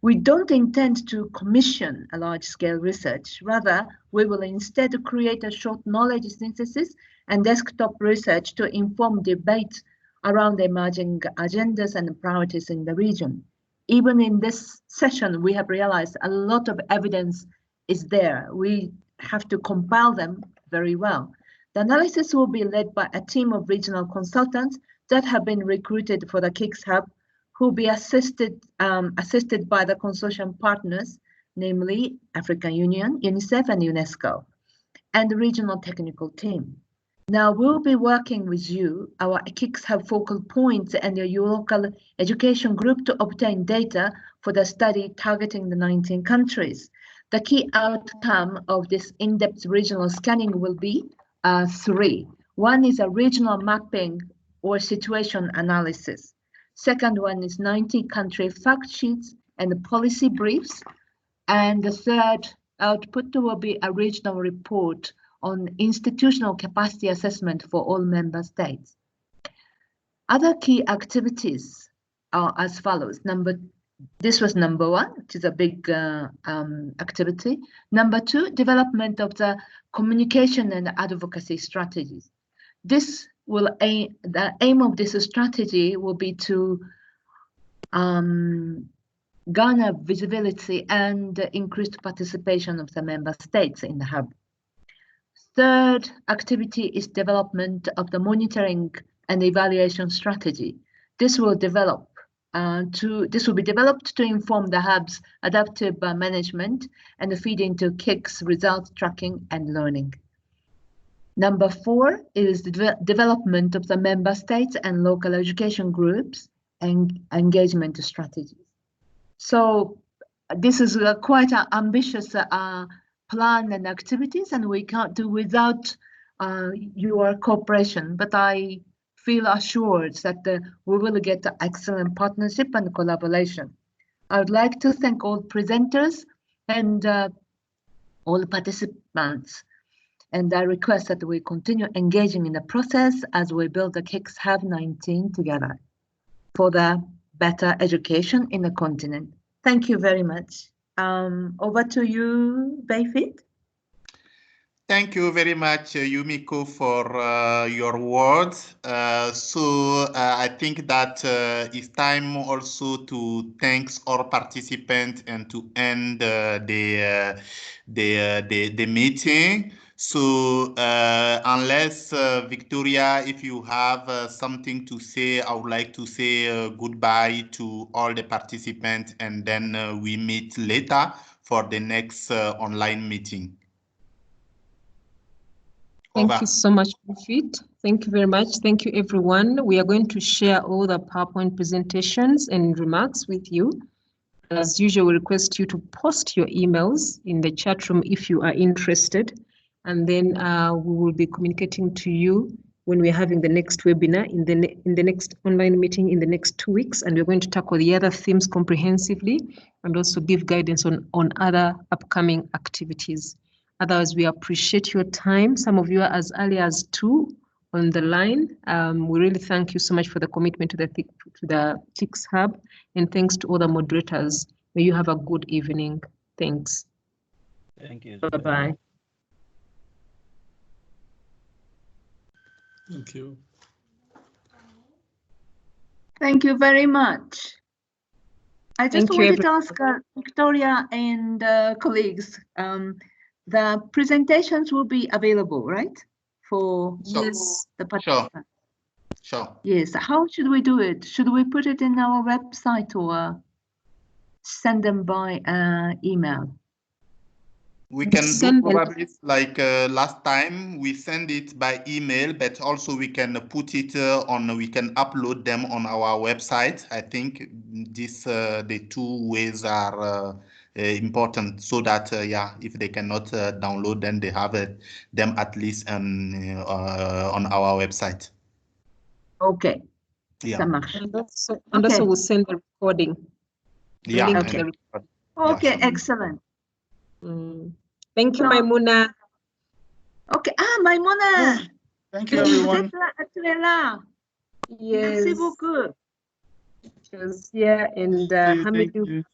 Speaker 10: We don't intend to commission a large-scale research. Rather, we will instead create a short knowledge synthesis and desktop research to inform debate around emerging agendas and priorities in the region. Even in this session, we have realized a lot of evidence is there. We have to compile them very well. The analysis will be led by a team of regional consultants that have been recruited for the KIX Hub, who will be assisted by the consortium partners, namely African Union, UNICEF, and UNESCO, and the regional technical team. Now we'll be working with you, our KIX Hub focal points, and your local education group to obtain data for the study targeting the 19 countries. The key outcome of this in-depth regional scanning will be 3. One is a regional mapping or situation analysis. Second one is 90 country fact sheets and policy briefs. And the third output will be a regional report on institutional capacity assessment for all member states. Other key activities are as follows. This was number 1, which is a big activity. Number 2, development of the communication and advocacy strategies. The aim of this strategy will be to garner visibility and increased participation of the member states in the hub. Third activity is development of the monitoring and evaluation strategy. This will be developed to inform the hub's adaptive management and feed into KIX results tracking and learning. Number 4 is the development of the member states and local education groups and engagement strategies. So this is quite an ambitious plan and activities, and we can't do without your cooperation, but I feel assured that we will get excellent partnership and collaboration. I would like to thank all presenters and all participants, and I request that we continue engaging in the process as we build the KIX Hub 19 together for the better education in the continent. Thank you very much. Over to you, Bayfit.
Speaker 5: Thank you very much, Yumiko, for your words. I think that it's time also to thank all participants and to end the meeting. So unless Victoria, if you have something to say, I would like to say goodbye to all the participants, and then we meet later for the next online meeting.
Speaker 1: Thank you so much, Bayfit. Thank you very much. Thank you, everyone. We are going to share all the PowerPoint presentations and remarks with you. As usual, we request you to post your emails in the chat room if you are interested. And then we will be communicating to you when we're having the next webinar in the next online meeting in the next 2 weeks. And we're going to tackle the other themes comprehensively and also give guidance on other upcoming activities. Otherwise, we appreciate your time. Some of you are as early as 2 on the line. We really thank you so much for the commitment to the KIX Hub, and thanks to all the moderators. May you have a good evening. Thanks.
Speaker 11: Thank you.
Speaker 1: Bye-bye.
Speaker 8: Thank you.
Speaker 10: Thank you very much. I just wanted to ask Victoria and
Speaker 1: colleagues,
Speaker 10: the presentations will be available, right? For the participants.
Speaker 5: Sure.
Speaker 10: Yes. How should we do it? Should we put it in our website or? send them by email?
Speaker 5: We can do
Speaker 1: Send them.
Speaker 5: probably like last time, we send it by email, but also we can put it we can upload them on our website. I think this the two ways are important, so that yeah, if they cannot download, then they have them at least on our website.
Speaker 10: Okay.
Speaker 5: Yeah.
Speaker 10: Ça marche.
Speaker 1: And also we'll send the recording.
Speaker 5: Yeah.
Speaker 1: Link
Speaker 10: Okay.
Speaker 1: to the
Speaker 10: Okay,
Speaker 5: Yeah, sure.
Speaker 10: excellent.
Speaker 1: Thank you, Maimuna.
Speaker 10: Okay. Maimuna.
Speaker 2: Thank you, everyone.
Speaker 10: Tu es là.
Speaker 1: Yes.
Speaker 10: Merci beaucoup.
Speaker 1: Yeah, and
Speaker 2: Thank
Speaker 1: Hamidou.
Speaker 2: you.